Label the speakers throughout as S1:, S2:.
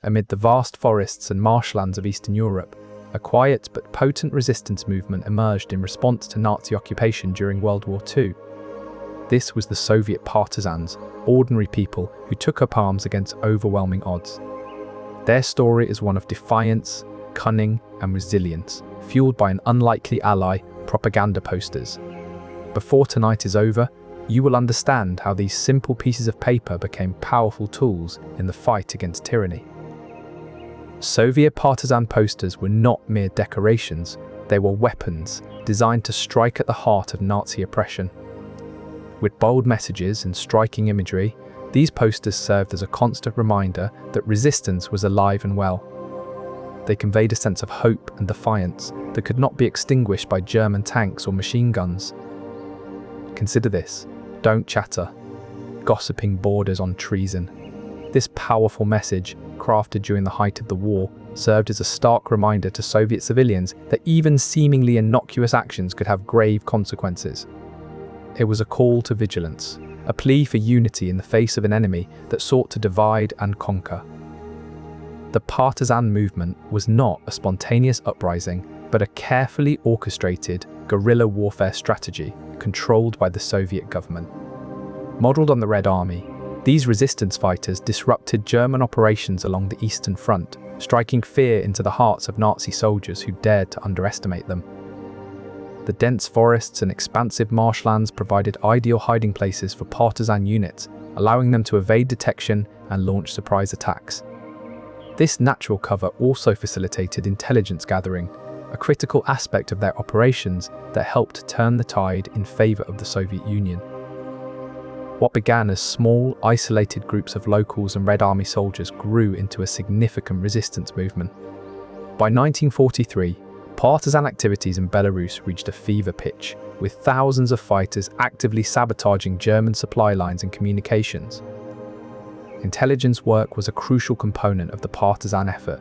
S1: Amid the vast forests and marshlands of Eastern Europe, a quiet but potent resistance movement emerged in response to Nazi occupation during World War II. This was the Soviet partisans, ordinary people who took up arms against overwhelming odds. Their story is one of defiance, cunning, and resilience, fueled by an unlikely ally, propaganda posters. Before tonight is over, you will understand how these simple pieces of paper became powerful tools in the fight against tyranny. Soviet partisan posters were not mere decorations, they were weapons designed to strike at the heart of Nazi oppression. With bold messages and striking imagery, these posters served as a constant reminder that resistance was alive and well. They conveyed a sense of hope and defiance that could not be extinguished by German tanks or machine guns. Consider this: don't chatter. Gossiping borders on treason. This powerful message, crafted during the height of the war, served as a stark reminder to Soviet civilians that even seemingly innocuous actions could have grave consequences. It was a call to vigilance, a plea for unity in the face of an enemy that sought to divide and conquer. The partisan movement was not a spontaneous uprising, but a carefully orchestrated guerrilla warfare strategy controlled by the Soviet government. Modelled on the Red Army, these resistance fighters disrupted German operations along the Eastern Front, striking fear into the hearts of Nazi soldiers who dared to underestimate them. The dense forests and expansive marshlands provided ideal hiding places for partisan units, allowing them to evade detection and launch surprise attacks. This natural cover also facilitated intelligence gathering, a critical aspect of their operations that helped turn the tide in favour of the Soviet Union. What began as small, isolated groups of locals and Red Army soldiers grew into a significant resistance movement. By 1943, partisan activities in Belarus reached a fever pitch, with thousands of fighters actively sabotaging German supply lines and communications. Intelligence work was a crucial component of the partisan effort.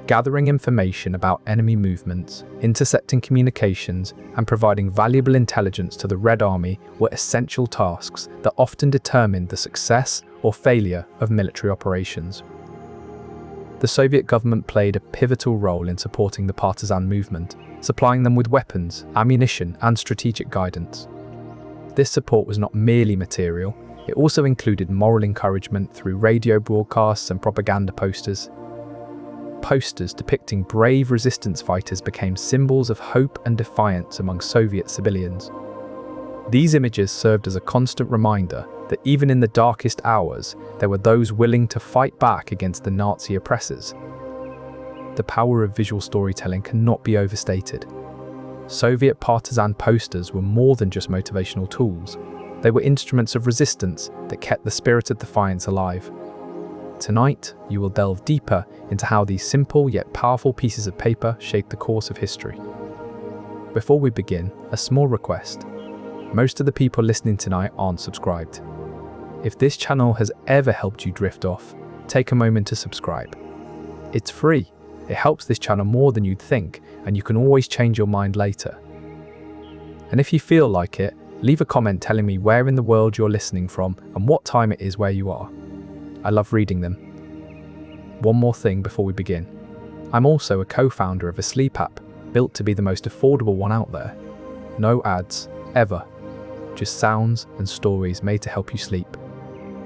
S1: Gathering information about enemy movements, intercepting communications, and providing valuable intelligence to the Red Army were essential tasks that often determined the success or failure of military operations. The Soviet government played a pivotal role in supporting the partisan movement, supplying them with weapons, ammunition, and strategic guidance. This support was not merely material, it also included moral encouragement through radio broadcasts and propaganda posters. Posters depicting brave resistance fighters became symbols of hope and defiance among Soviet civilians. These images served as a constant reminder that even in the darkest hours, there were those willing to fight back against the Nazi oppressors. The power of visual storytelling cannot be overstated. Soviet partisan posters were more than just motivational tools. They were instruments of resistance that kept the spirit of defiance alive. Tonight, you will delve deeper into how these simple yet powerful pieces of paper shaped the course of history. Before we begin, a small request. Most of the people listening tonight aren't subscribed. If this channel has ever helped you drift off, take a moment to subscribe. It's free, it helps this channel more than you'd think, and you can always change your mind later. And if you feel like it, leave a comment telling me where in the world you're listening from and what time it is where you are. I love reading them. One more thing before we begin. I'm also a co-founder of a sleep app, built to be the most affordable one out there. No ads, ever. Just sounds and stories made to help you sleep.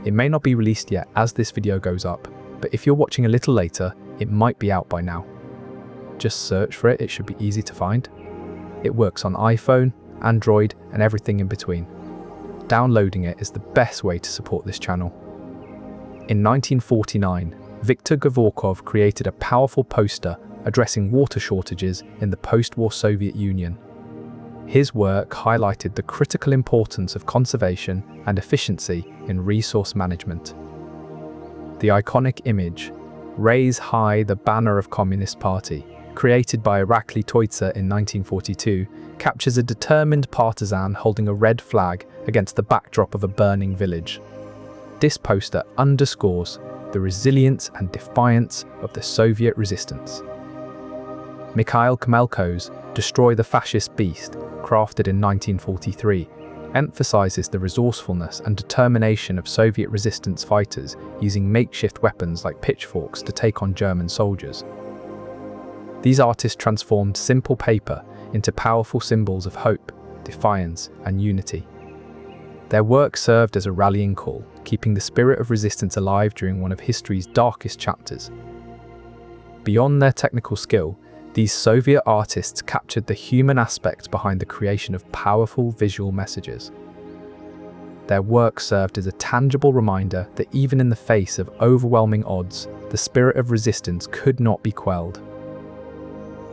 S1: It may not be released yet as this video goes up, but if you're watching a little later, it might be out by now. Just search for it, it should be easy to find. It works on iPhone, Android, and everything in between. Downloading it is the best way to support this channel. In 1949, Viktor Gavorkov created a powerful poster addressing water shortages in the post-war Soviet Union. His work highlighted the critical importance of conservation and efficiency in resource management. The iconic image, "Raise High the Banner of Communist Party," created by Irakli Toitsa in 1942, captures a determined partisan holding a red flag against the backdrop of a burning village. This poster underscores the resilience and defiance of the Soviet resistance. Mikhail Khmelkov's "Destroy the Fascist Beast," crafted in 1943, emphasizes the resourcefulness and determination of Soviet resistance fighters using makeshift weapons like pitchforks to take on German soldiers. These artists transformed simple paper into powerful symbols of hope, defiance, and unity. Their work served as a rallying call, keeping the spirit of resistance alive during one of history's darkest chapters. Beyond their technical skill, these Soviet artists captured the human aspect behind the creation of powerful visual messages. Their work served as a tangible reminder that even in the face of overwhelming odds, the spirit of resistance could not be quelled.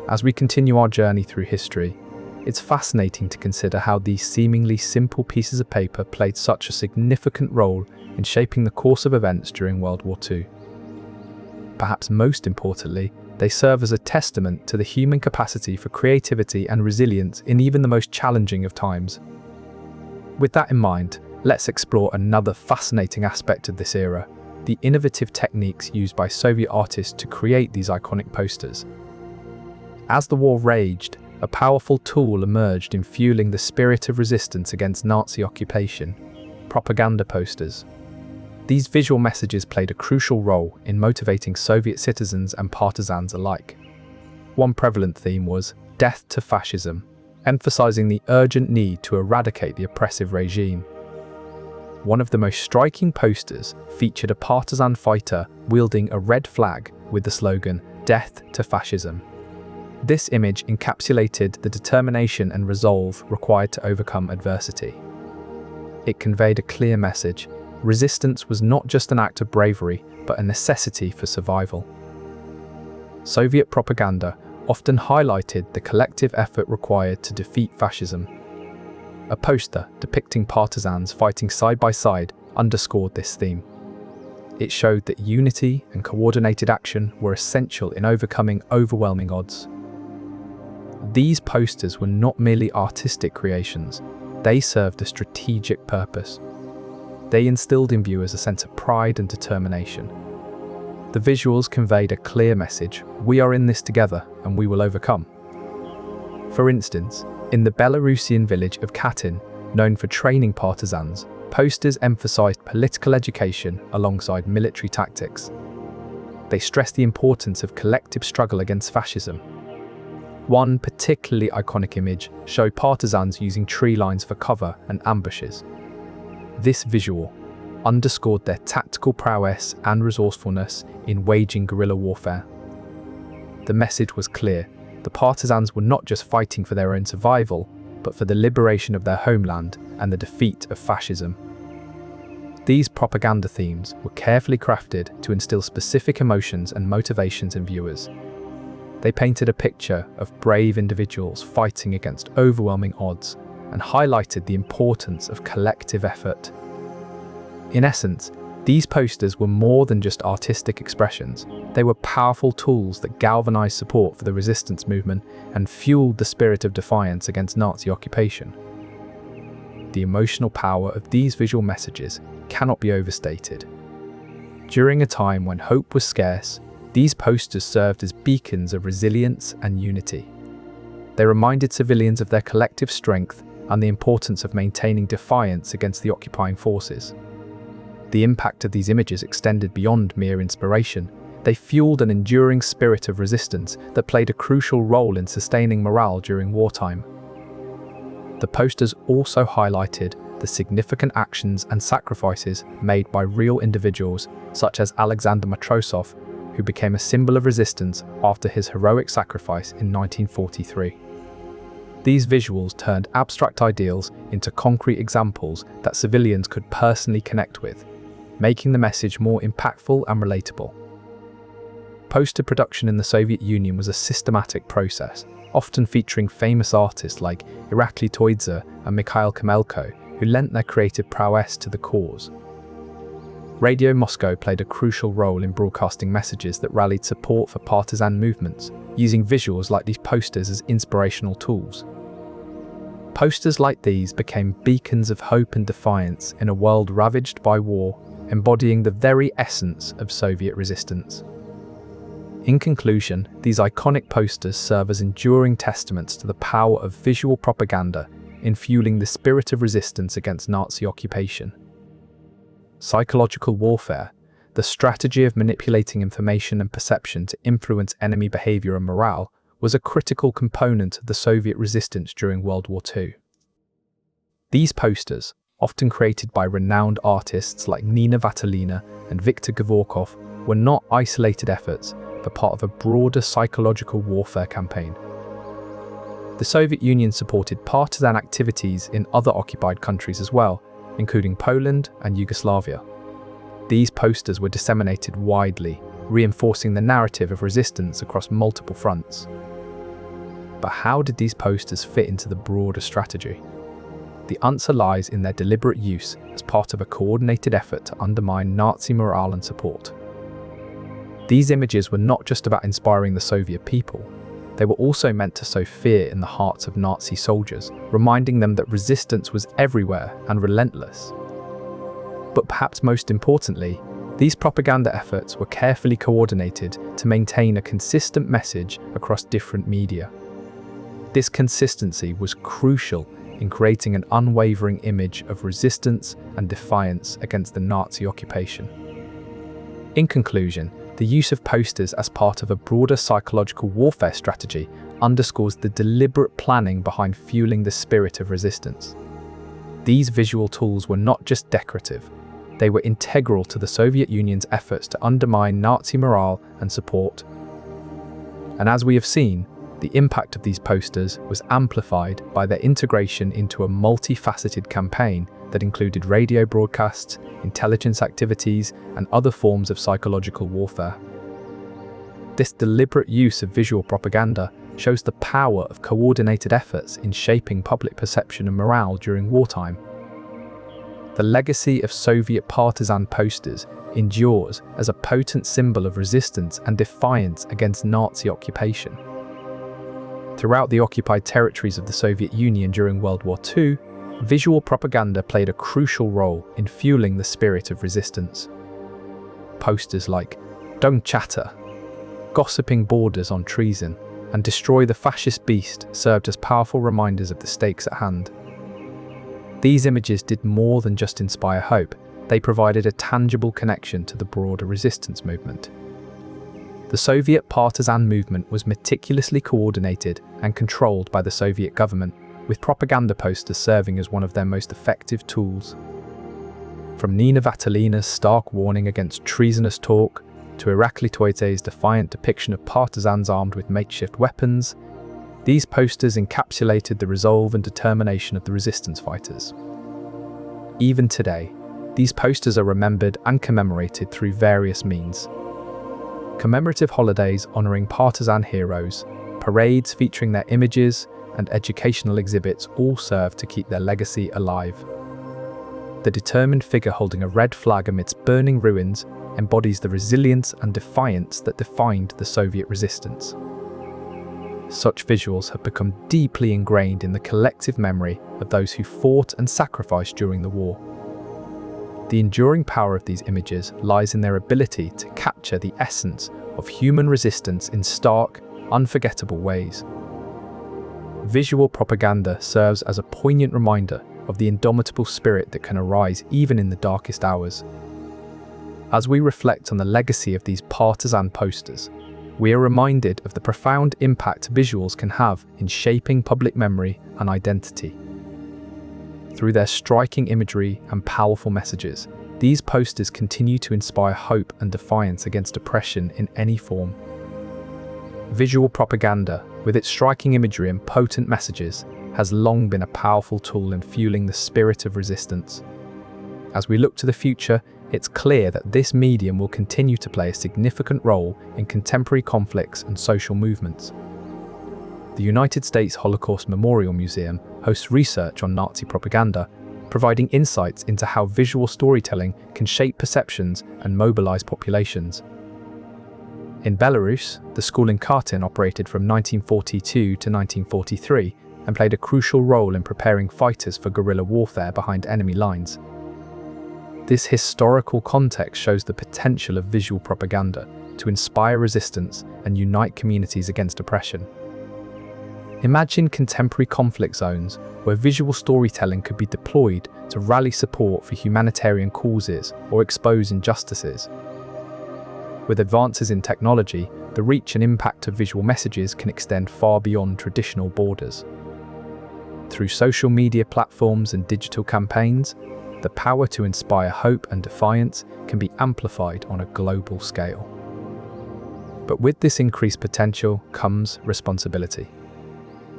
S1: As we continue our journey through history, it's fascinating to consider how these seemingly simple pieces of paper played such a significant role in shaping the course of events during World War II. Perhaps most importantly, they serve as a testament to the human capacity for creativity and resilience in even the most challenging of times. With that in mind, let's explore another fascinating aspect of this era: the innovative techniques used by Soviet artists to create these iconic posters. As the war raged, a powerful tool emerged in fueling the spirit of resistance against Nazi occupation: propaganda posters. These visual messages played a crucial role in motivating Soviet citizens and partisans alike. One prevalent theme was "Death to Fascism," emphasizing the urgent need to eradicate the oppressive regime. One of the most striking posters featured a partisan fighter wielding a red flag with the slogan "Death to Fascism." This image encapsulated the determination and resolve required to overcome adversity. It conveyed a clear message: resistance was not just an act of bravery, but a necessity for survival. Soviet propaganda often highlighted the collective effort required to defeat fascism. A poster depicting partisans fighting side by side underscored this theme. It showed that unity and coordinated action were essential in overcoming overwhelming odds. These posters were not merely artistic creations, they served a strategic purpose. They instilled in viewers a sense of pride and determination. The visuals conveyed a clear message: we are in this together and we will overcome. For instance, in the Belarusian village of Katyn, known for training partisans, posters emphasized political education alongside military tactics. They stressed the importance of collective struggle against fascism. One particularly iconic image showed partisans using tree lines for cover and ambushes. This visual underscored their tactical prowess and resourcefulness in waging guerrilla warfare. The message was clear: the partisans were not just fighting for their own survival, but for the liberation of their homeland and the defeat of fascism. These propaganda themes were carefully crafted to instill specific emotions and motivations in viewers. They painted a picture of brave individuals fighting against overwhelming odds and highlighted the importance of collective effort. In essence, these posters were more than just artistic expressions. They were powerful tools that galvanized support for the resistance movement and fueled the spirit of defiance against Nazi occupation. The emotional power of these visual messages cannot be overstated. During a time when hope was scarce, these posters served as beacons of resilience and unity. They reminded civilians of their collective strength and the importance of maintaining defiance against the occupying forces. The impact of these images extended beyond mere inspiration. They fueled an enduring spirit of resistance that played a crucial role in sustaining morale during wartime. The posters also highlighted the significant actions and sacrifices made by real individuals, such as Alexander Matrosov, who became a symbol of resistance after his heroic sacrifice in 1943. These visuals turned abstract ideals into concrete examples that civilians could personally connect with, making the message more impactful and relatable. Poster production in the Soviet Union was a systematic process, often featuring famous artists like Irakli Toidze and Mikhail Kamelko, who lent their creative prowess to the cause. Radio Moscow played a crucial role in broadcasting messages that rallied support for partisan movements, using visuals like these posters as inspirational tools. Posters like these became beacons of hope and defiance in a world ravaged by war, embodying the very essence of Soviet resistance. In conclusion, these iconic posters serve as enduring testaments to the power of visual propaganda in fueling the spirit of resistance against Nazi occupation. Psychological warfare, the strategy of manipulating information and perception to influence enemy behavior and morale, was a critical component of the Soviet resistance during World War II. These posters, often created by renowned artists like Nina Vatilina and Viktor Gavorkov, were not isolated efforts, but part of a broader psychological warfare campaign. The Soviet Union supported partisan activities in other occupied countries as well, including Poland and Yugoslavia. These posters were disseminated widely, reinforcing the narrative of resistance across multiple fronts. But how did these posters fit into the broader strategy? The answer lies in their deliberate use as part of a coordinated effort to undermine Nazi morale and support. These images were not just about inspiring the Soviet people, they were also meant to sow fear in the hearts of Nazi soldiers, reminding them that resistance was everywhere and relentless. But perhaps most importantly, these propaganda efforts were carefully coordinated to maintain a consistent message across different media. This consistency was crucial in creating an unwavering image of resistance and defiance against the Nazi occupation. In conclusion, the use of posters as part of a broader psychological warfare strategy underscores the deliberate planning behind fueling the spirit of resistance. These visual tools were not just decorative, they were integral to the Soviet Union's efforts to undermine Nazi morale and support. And as we have seen, the impact of these posters was amplified by their integration into a multifaceted campaign that included radio broadcasts, intelligence activities, and other forms of psychological warfare. This deliberate use of visual propaganda shows the power of coordinated efforts in shaping public perception and morale during wartime. The legacy of Soviet partisan posters endures as a potent symbol of resistance and defiance against Nazi occupation. Throughout the occupied territories of the Soviet Union during World War II, visual propaganda played a crucial role in fueling the spirit of resistance. Posters like "Don't Chatter," "Gossiping Borders on Treason," and "Destroy the Fascist Beast" served as powerful reminders of the stakes at hand. These images did more than just inspire hope, they provided a tangible connection to the broader resistance movement. The Soviet partisan movement was meticulously coordinated and controlled by the Soviet government, with propaganda posters serving as one of their most effective tools. From Nina Vatilina's stark warning against treasonous talk, to Irakli Toite's defiant depiction of partisans armed with makeshift weapons, these posters encapsulated the resolve and determination of the resistance fighters. Even today, these posters are remembered and commemorated through various means. Commemorative holidays honouring partisan heroes, parades featuring their images, and educational exhibits all serve to keep their legacy alive. The determined figure holding a red flag amidst burning ruins embodies the resilience and defiance that defined the Soviet resistance. Such visuals have become deeply ingrained in the collective memory of those who fought and sacrificed during the war. The enduring power of these images lies in their ability to capture the essence of human resistance in stark, unforgettable ways. Visual propaganda serves as a poignant reminder of the indomitable spirit that can arise even in the darkest hours. As we reflect on the legacy of these partisan posters, we are reminded of the profound impact visuals can have in shaping public memory and identity. Through their striking imagery and powerful messages, these posters continue to inspire hope and defiance against oppression in any form. Visual propaganda, with its striking imagery and potent messages, has long been a powerful tool in fueling the spirit of resistance. As we look to the future, it's clear that this medium will continue to play a significant role in contemporary conflicts and social movements. The United States Holocaust Memorial Museum hosts research on Nazi propaganda, providing insights into how visual storytelling can shape perceptions and mobilize populations. In Belarus, the school in Khartoum operated from 1942 to 1943 and played a crucial role in preparing fighters for guerrilla warfare behind enemy lines. This historical context shows the potential of visual propaganda to inspire resistance and unite communities against oppression. Imagine contemporary conflict zones where visual storytelling could be deployed to rally support for humanitarian causes or expose injustices. With advances in technology, the reach and impact of visual messages can extend far beyond traditional borders. Through social media platforms and digital campaigns, the power to inspire hope and defiance can be amplified on a global scale. But with this increased potential comes responsibility.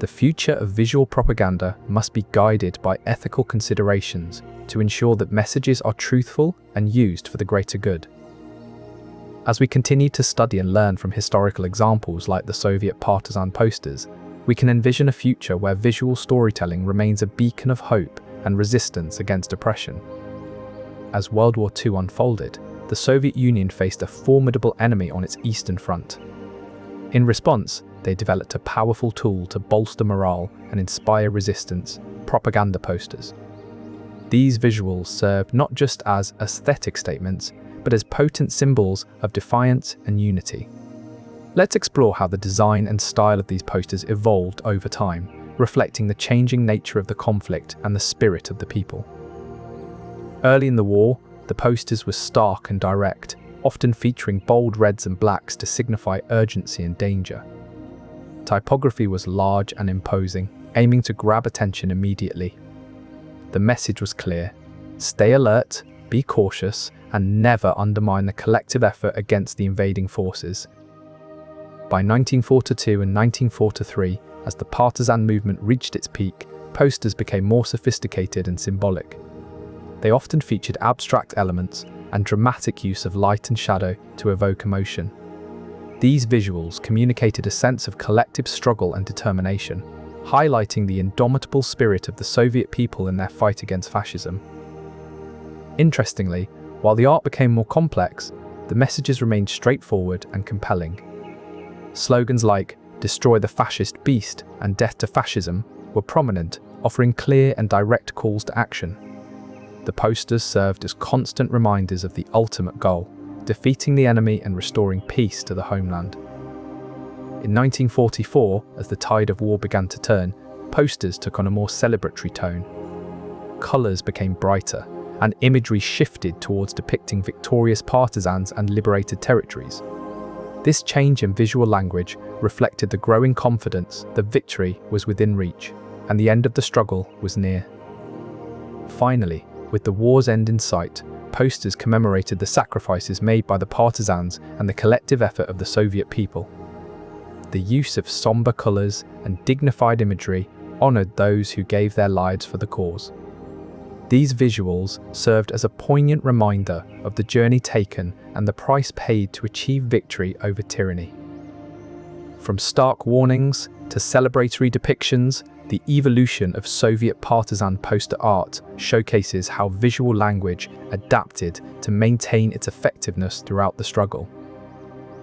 S1: The future of visual propaganda must be guided by ethical considerations to ensure that messages are truthful and used for the greater good. As we continue to study and learn from historical examples like the Soviet partisan posters, we can envision a future where visual storytelling remains a beacon of hope and resistance against oppression. As World War II unfolded, the Soviet Union faced a formidable enemy on its eastern front. In response, they developed a powerful tool to bolster morale and inspire resistance: propaganda posters. These visuals served not just as aesthetic statements, but as potent symbols of defiance and unity. Let's explore how the design and style of these posters evolved over time, reflecting the changing nature of the conflict and the spirit of the people. Early in the war, the posters were stark and direct, often featuring bold reds and blacks to signify urgency and danger. Typography was large and imposing, aiming to grab attention immediately. The message was clear: stay alert, be cautious, and never undermine the collective effort against the invading forces. By 1942 and 1943, as the partisan movement reached its peak, posters became more sophisticated and symbolic. They often featured abstract elements and dramatic use of light and shadow to evoke emotion. These visuals communicated a sense of collective struggle and determination, highlighting the indomitable spirit of the Soviet people in their fight against fascism. Interestingly, while the art became more complex, the messages remained straightforward and compelling. Slogans like "Destroy the Fascist Beast" and "Death to Fascism" were prominent, offering clear and direct calls to action. The posters served as constant reminders of the ultimate goal: defeating the enemy and restoring peace to the homeland. In 1944, as the tide of war began to turn, posters took on a more celebratory tone. Colours became brighter, and imagery shifted towards depicting victorious partisans and liberated territories. This change in visual language reflected the growing confidence that victory was within reach, and the end of the struggle was near. Finally, with the war's end in sight, posters commemorated the sacrifices made by the partisans and the collective effort of the Soviet people. The use of somber colours and dignified imagery honoured those who gave their lives for the cause. These visuals served as a poignant reminder of the journey taken and the price paid to achieve victory over tyranny. From stark warnings to celebratory depictions, the evolution of Soviet partisan poster art showcases how visual language adapted to maintain its effectiveness throughout the struggle.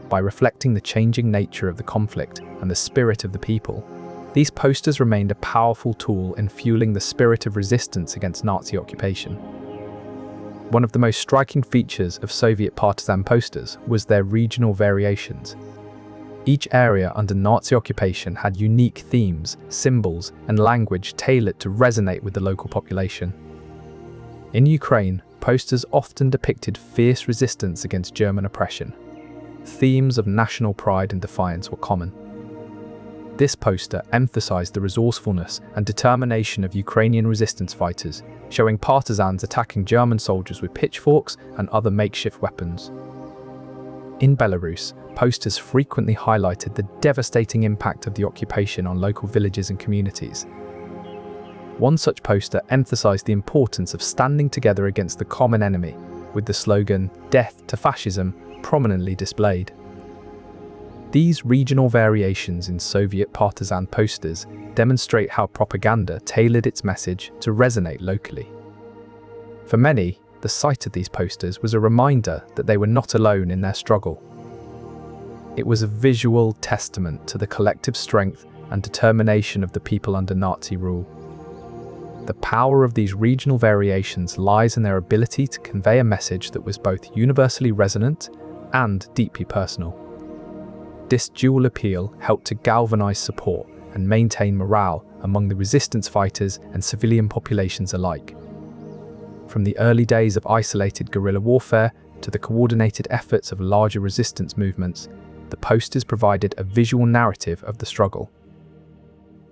S1: By reflecting the changing nature of the conflict and the spirit of the people, these posters remained a powerful tool in fueling the spirit of resistance against Nazi occupation. One of the most striking features of Soviet partisan posters was their regional variations. Each area under Nazi occupation had unique themes, symbols, and language tailored to resonate with the local population. In Ukraine, posters often depicted fierce resistance against German oppression. Themes of national pride and defiance were common. This poster emphasized the resourcefulness and determination of Ukrainian resistance fighters, showing partisans attacking German soldiers with pitchforks and other makeshift weapons. In Belarus, posters frequently highlighted the devastating impact of the occupation on local villages and communities. One such poster emphasized the importance of standing together against the common enemy, with the slogan "Death to Fascism" prominently displayed. These regional variations in Soviet partisan posters demonstrate how propaganda tailored its message to resonate locally. For many, the sight of these posters was a reminder that they were not alone in their struggle. It was a visual testament to the collective strength and determination of the people under Nazi rule. The power of these regional variations lies in their ability to convey a message that was both universally resonant and deeply personal. This dual appeal helped to galvanize support, and maintain morale among the resistance fighters and civilian populations alike. From the early days of isolated guerrilla warfare to the coordinated efforts of larger resistance movements, the posters provided a visual narrative of the struggle.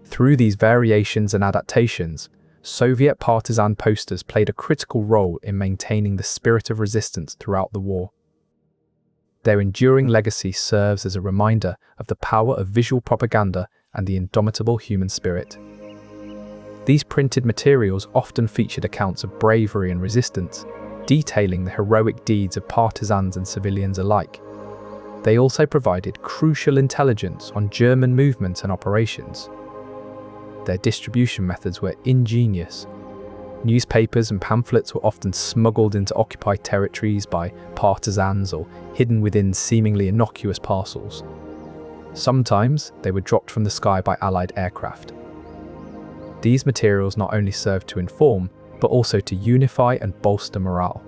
S1: Through these variations and adaptations, Soviet partisan posters played a critical role in maintaining the spirit of resistance throughout the war. Their enduring legacy serves as a reminder of the power of visual propaganda and the indomitable human spirit. These printed materials often featured accounts of bravery and resistance, detailing the heroic deeds of partisans and civilians alike. They also provided crucial intelligence on German movements and operations. Their distribution methods were ingenious. Newspapers and pamphlets were often smuggled into occupied territories by partisans or hidden within seemingly innocuous parcels. Sometimes they were dropped from the sky by Allied aircraft. These materials not only served to inform, but also to unify and bolster morale.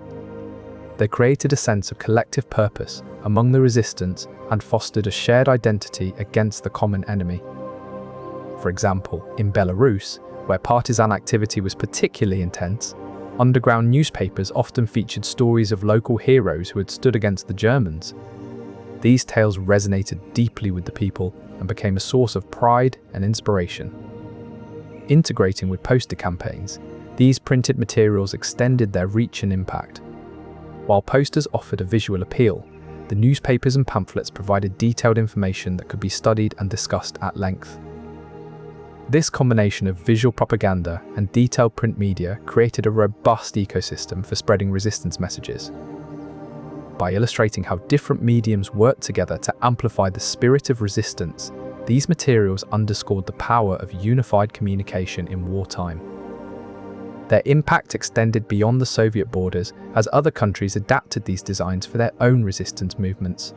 S1: They created a sense of collective purpose among the resistance and fostered a shared identity against the common enemy. For example, in Belarus, where partisan activity was particularly intense, underground newspapers often featured stories of local heroes who had stood against the Germans. These tales resonated deeply with the people and became a source of pride and inspiration. Integrating with poster campaigns, these printed materials extended their reach and impact. While posters offered a visual appeal, the newspapers and pamphlets provided detailed information that could be studied and discussed at length. This combination of visual propaganda and detailed print media created a robust ecosystem for spreading resistance messages. By illustrating how different mediums work together to amplify the spirit of resistance, these materials underscored the power of unified communication in wartime. Their impact extended beyond the Soviet borders as other countries adapted these designs for their own resistance movements.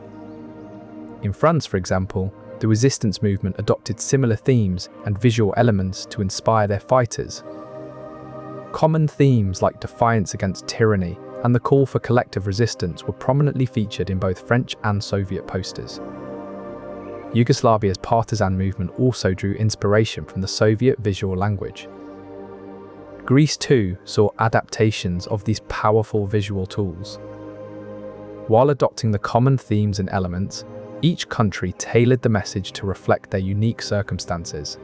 S1: In France, for example, the resistance movement adopted similar themes and visual elements to inspire their fighters. Common themes like defiance against tyranny and the call for collective resistance were prominently featured in both French and Soviet posters. Yugoslavia's partisan movement also drew inspiration from the Soviet visual language. Greece too saw adaptations of these powerful visual tools. While adopting the common themes and elements, each country tailored the message to reflect their unique circumstances.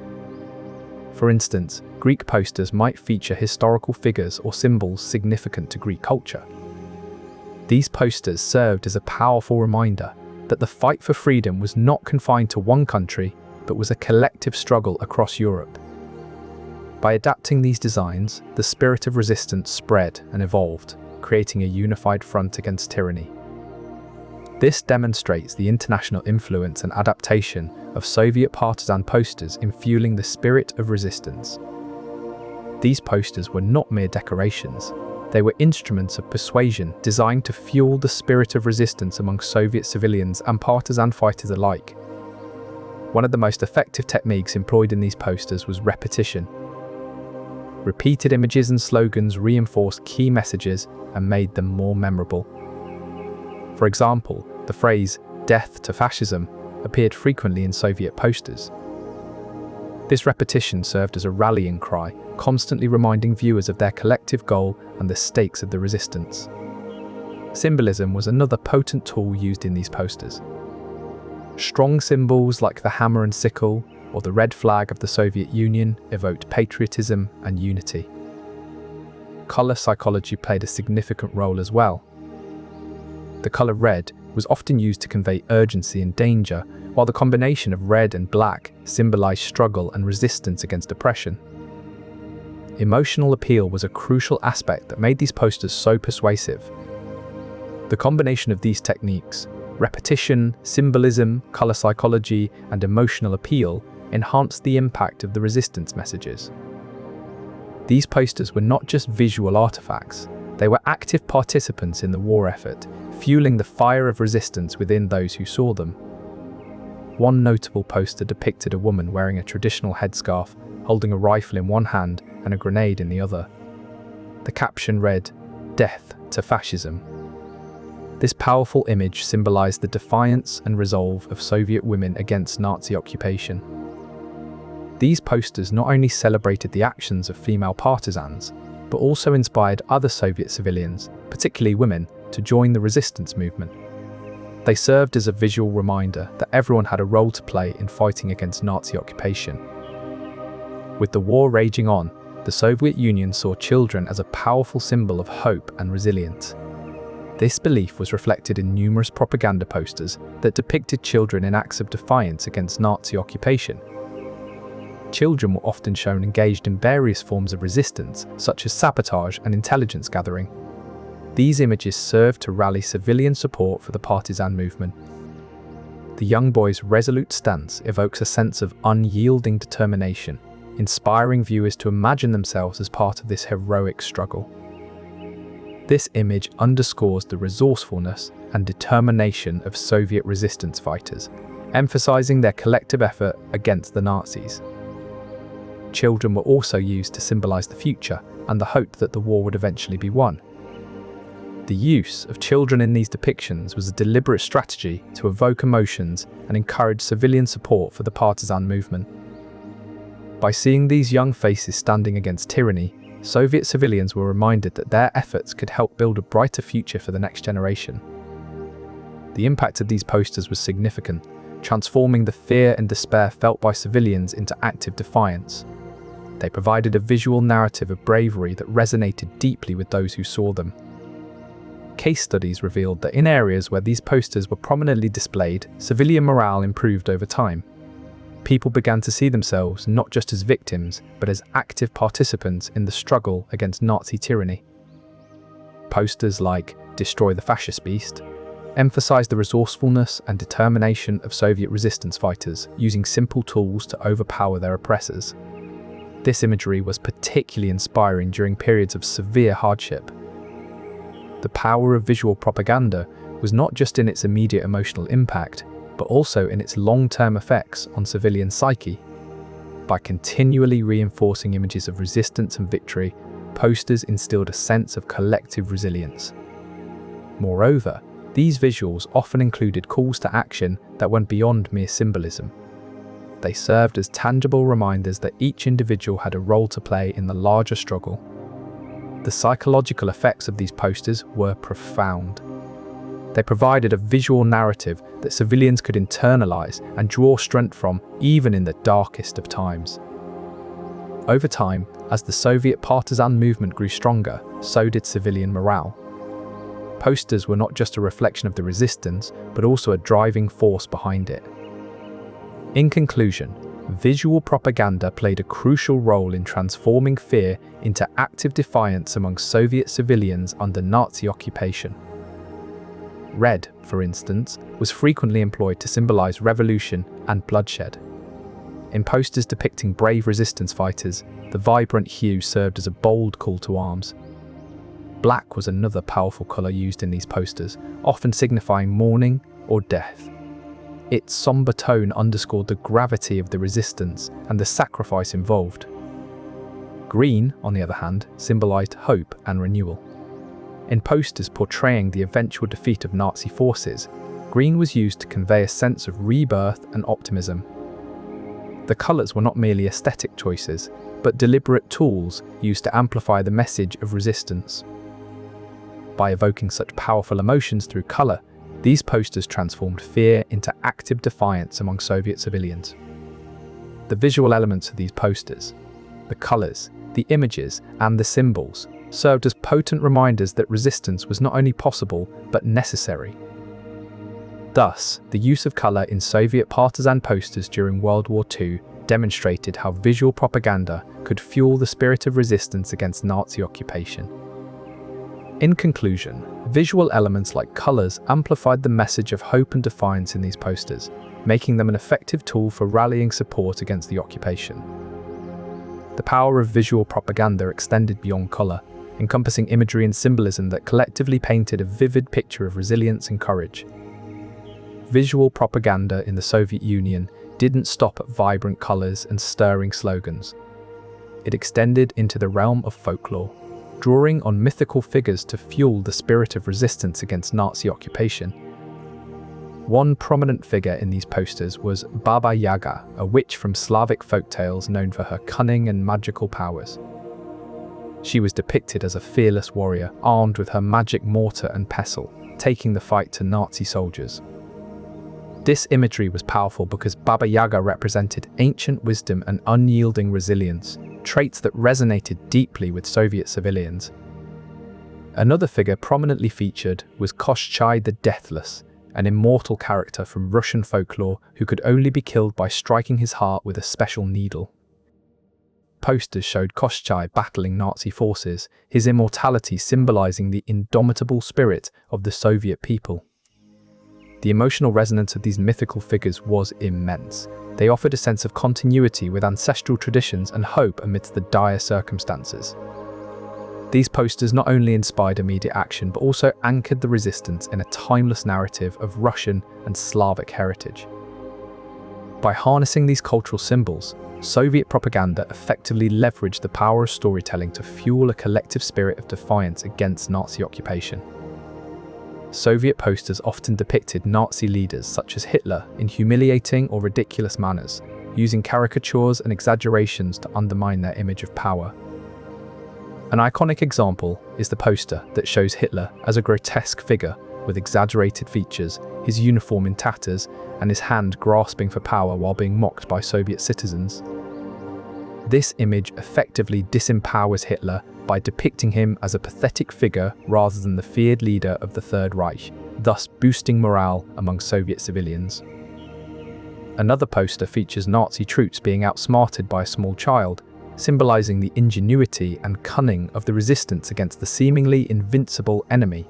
S1: For instance, Greek posters might feature historical figures or symbols significant to Greek culture. These posters served as a powerful reminder that the fight for freedom was not confined to one country, but was a collective struggle across Europe. By adapting these designs, the spirit of resistance spread and evolved, creating a unified front against tyranny. This demonstrates the international influence and adaptation of Soviet partisan posters in fueling the spirit of resistance. These posters were not mere decorations. They were instruments of persuasion designed to fuel the spirit of resistance among Soviet civilians and partisan fighters alike. One of the most effective techniques employed in these posters was repetition. Repeated images and slogans reinforced key messages and made them more memorable. For example, the phrase "death to fascism" appeared frequently in Soviet posters. This repetition served as a rallying cry, constantly reminding viewers of their collective goal and the stakes of the resistance. Symbolism was another potent tool used in these posters. Strong symbols like the hammer and sickle or the red flag of the Soviet Union evoked patriotism and unity. Color psychology played a significant role as well. The color red was often used to convey urgency and danger, while the combination of red and black symbolized struggle and resistance against oppression. Emotional appeal was a crucial aspect that made these posters so persuasive. The combination of these techniques, repetition, symbolism, color psychology, and emotional appeal, enhanced the impact of the resistance messages. These posters were not just visual artifacts, they were active participants in the war effort, fueling the fire of resistance within those who saw them. One notable poster depicted a woman wearing a traditional headscarf, holding a rifle in one hand and a grenade in the other. The caption read, "Death to fascism." This powerful image symbolized the defiance and resolve of Soviet women against Nazi occupation. These posters not only celebrated the actions of female partisans, but also inspired other Soviet civilians, particularly women, to join the resistance movement. They served as a visual reminder that everyone had a role to play in fighting against Nazi occupation. With the war raging on, the Soviet Union saw children as a powerful symbol of hope and resilience. This belief was reflected in numerous propaganda posters that depicted children in acts of defiance against Nazi occupation. Children were often shown engaged in various forms of resistance, such as sabotage and intelligence gathering. These images served to rally civilian support for the partisan movement. The young boy's resolute stance evokes a sense of unyielding determination, inspiring viewers to imagine themselves as part of this heroic struggle. This image underscores the resourcefulness and determination of Soviet resistance fighters, emphasizing their collective effort against the Nazis. Children were also used to symbolize the future and the hope that the war would eventually be won. The use of children in these depictions was a deliberate strategy to evoke emotions and encourage civilian support for the partisan movement. By seeing these young faces standing against tyranny, Soviet civilians were reminded that their efforts could help build a brighter future for the next generation. The impact of these posters was significant, transforming the fear and despair felt by civilians into active defiance. They provided a visual narrative of bravery that resonated deeply with those who saw them. Case studies revealed that in areas where these posters were prominently displayed, civilian morale improved over time. People began to see themselves not just as victims, but as active participants in the struggle against Nazi tyranny. Posters like "Destroy the Fascist Beast" emphasized the resourcefulness and determination of Soviet resistance fighters using simple tools to overpower their oppressors. This imagery was particularly inspiring during periods of severe hardship. The power of visual propaganda was not just in its immediate emotional impact, but also in its long-term effects on civilian psyche. By continually reinforcing images of resistance and victory, posters instilled a sense of collective resilience. Moreover, these visuals often included calls to action that went beyond mere symbolism. They served as tangible reminders that each individual had a role to play in the larger struggle. The psychological effects of these posters were profound. They provided a visual narrative that civilians could internalize and draw strength from, even in the darkest of times. Over time, as the Soviet partisan movement grew stronger, so did civilian morale. Posters were not just a reflection of the resistance, but also a driving force behind it. In conclusion, visual propaganda played a crucial role in transforming fear into active defiance among Soviet civilians under Nazi occupation. Red, for instance, was frequently employed to symbolize revolution and bloodshed. In posters depicting brave resistance fighters, the vibrant hue served as a bold call to arms. Black was another powerful color used in these posters, often signifying mourning or death. Its somber tone underscored the gravity of the resistance and the sacrifice involved. Green, on the other hand, symbolized hope and renewal. In posters portraying the eventual defeat of Nazi forces, green was used to convey a sense of rebirth and optimism. The colors were not merely aesthetic choices, but deliberate tools used to amplify the message of resistance. By evoking such powerful emotions through color, these posters transformed fear into active defiance among Soviet civilians. The visual elements of these posters, the colors, the images, and the symbols, served as potent reminders that resistance was not only possible, but necessary. Thus, the use of color in Soviet partisan posters during World War II demonstrated how visual propaganda could fuel the spirit of resistance against Nazi occupation. In conclusion, visual elements like colors amplified the message of hope and defiance in these posters, making them an effective tool for rallying support against the occupation. The power of visual propaganda extended beyond color, encompassing imagery and symbolism that collectively painted a vivid picture of resilience and courage. Visual propaganda in the Soviet Union didn't stop at vibrant colors and stirring slogans. It extended into the realm of folklore, drawing on mythical figures to fuel the spirit of resistance against Nazi occupation. One prominent figure in these posters was Baba Yaga, a witch from Slavic folktales known for her cunning and magical powers. She was depicted as a fearless warrior, armed with her magic mortar and pestle, taking the fight to Nazi soldiers. This imagery was powerful because Baba Yaga represented ancient wisdom and unyielding resilience, traits that resonated deeply with Soviet civilians. Another figure prominently featured was Koschei the Deathless, an immortal character from Russian folklore who could only be killed by striking his heart with a special needle. Posters showed Koschei battling Nazi forces, his immortality symbolizing the indomitable spirit of the Soviet people. The emotional resonance of these mythical figures was immense. They offered a sense of continuity with ancestral traditions and hope amidst the dire circumstances. These posters not only inspired immediate action but also anchored the resistance in a timeless narrative of Russian and Slavic heritage. By harnessing these cultural symbols, Soviet propaganda effectively leveraged the power of storytelling to fuel a collective spirit of defiance against Nazi occupation. Soviet posters often depicted Nazi leaders such as Hitler in humiliating or ridiculous manners, using caricatures and exaggerations to undermine their image of power. An iconic example is the poster that shows Hitler as a grotesque figure with exaggerated features, his uniform in tatters, and his hand grasping for power while being mocked by Soviet citizens. This image effectively disempowers Hitler by depicting him as a pathetic figure rather than the feared leader of the Third Reich, thus boosting morale among Soviet civilians. Another poster features Nazi troops being outsmarted by a small child, symbolizing the ingenuity and cunning of the resistance against the seemingly invincible enemy.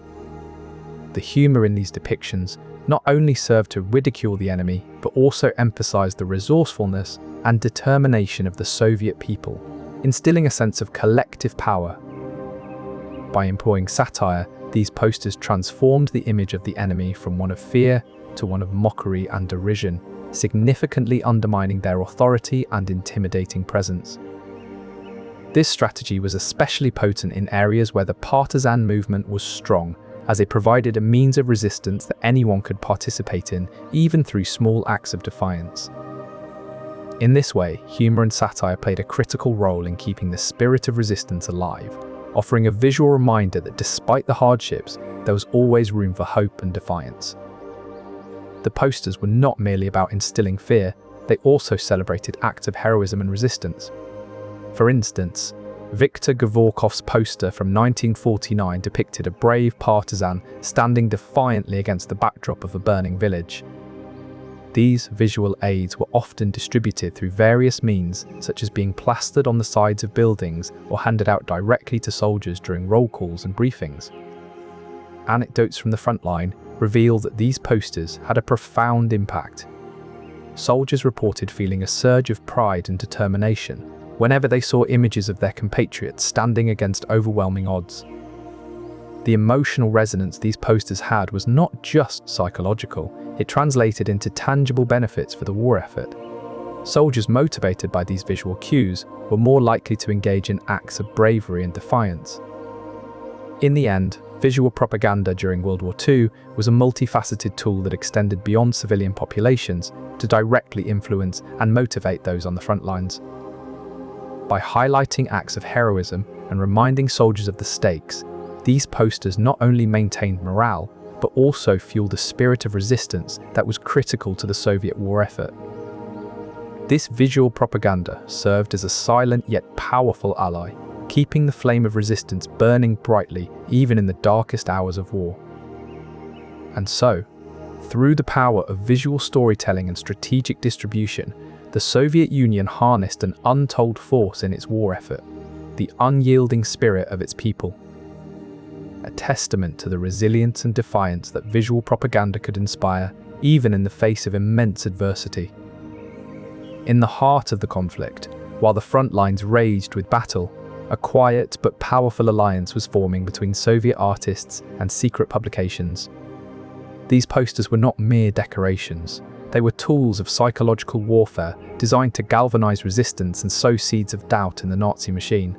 S1: The humor in these depictions not only served to ridicule the enemy, but also emphasized the resourcefulness and determination of the Soviet people, instilling a sense of collective power. By employing satire, these posters transformed the image of the enemy from one of fear to one of mockery and derision, significantly undermining their authority and intimidating presence. This strategy was especially potent in areas where the partisan movement was strong, as it provided a means of resistance that anyone could participate in, even through small acts of defiance. In this way, humor and satire played a critical role in keeping the spirit of resistance alive, offering a visual reminder that despite the hardships, there was always room for hope and defiance. The posters were not merely about instilling fear, they also celebrated acts of heroism and resistance. For instance, Viktor Gevorkov's poster from 1949 depicted a brave partisan standing defiantly against the backdrop of a burning village. These visual aids were often distributed through various means, such as being plastered on the sides of buildings or handed out directly to soldiers during roll calls and briefings. Anecdotes from the front line reveal that these posters had a profound impact. Soldiers reported feeling a surge of pride and determination whenever they saw images of their compatriots standing against overwhelming odds. The emotional resonance these posters had was not just psychological, it translated into tangible benefits for the war effort. Soldiers motivated by these visual cues were more likely to engage in acts of bravery and defiance. In the end, visual propaganda during World War II was a multifaceted tool that extended beyond civilian populations to directly influence and motivate those on the front lines. By highlighting acts of heroism and reminding soldiers of the stakes, these posters not only maintained morale, but also fueled a spirit of resistance that was critical to the Soviet war effort. This visual propaganda served as a silent yet powerful ally, keeping the flame of resistance burning brightly even in the darkest hours of war. And so, through the power of visual storytelling and strategic distribution, the Soviet Union harnessed an untold force in its war effort, the unyielding spirit of its people. A testament to the resilience and defiance that visual propaganda could inspire, even in the face of immense adversity. In the heart of the conflict, while the front lines raged with battle, a quiet but powerful alliance was forming between Soviet artists and secret publications. These posters were not mere decorations. They were tools of psychological warfare designed to galvanize resistance and sow seeds of doubt in the Nazi machine.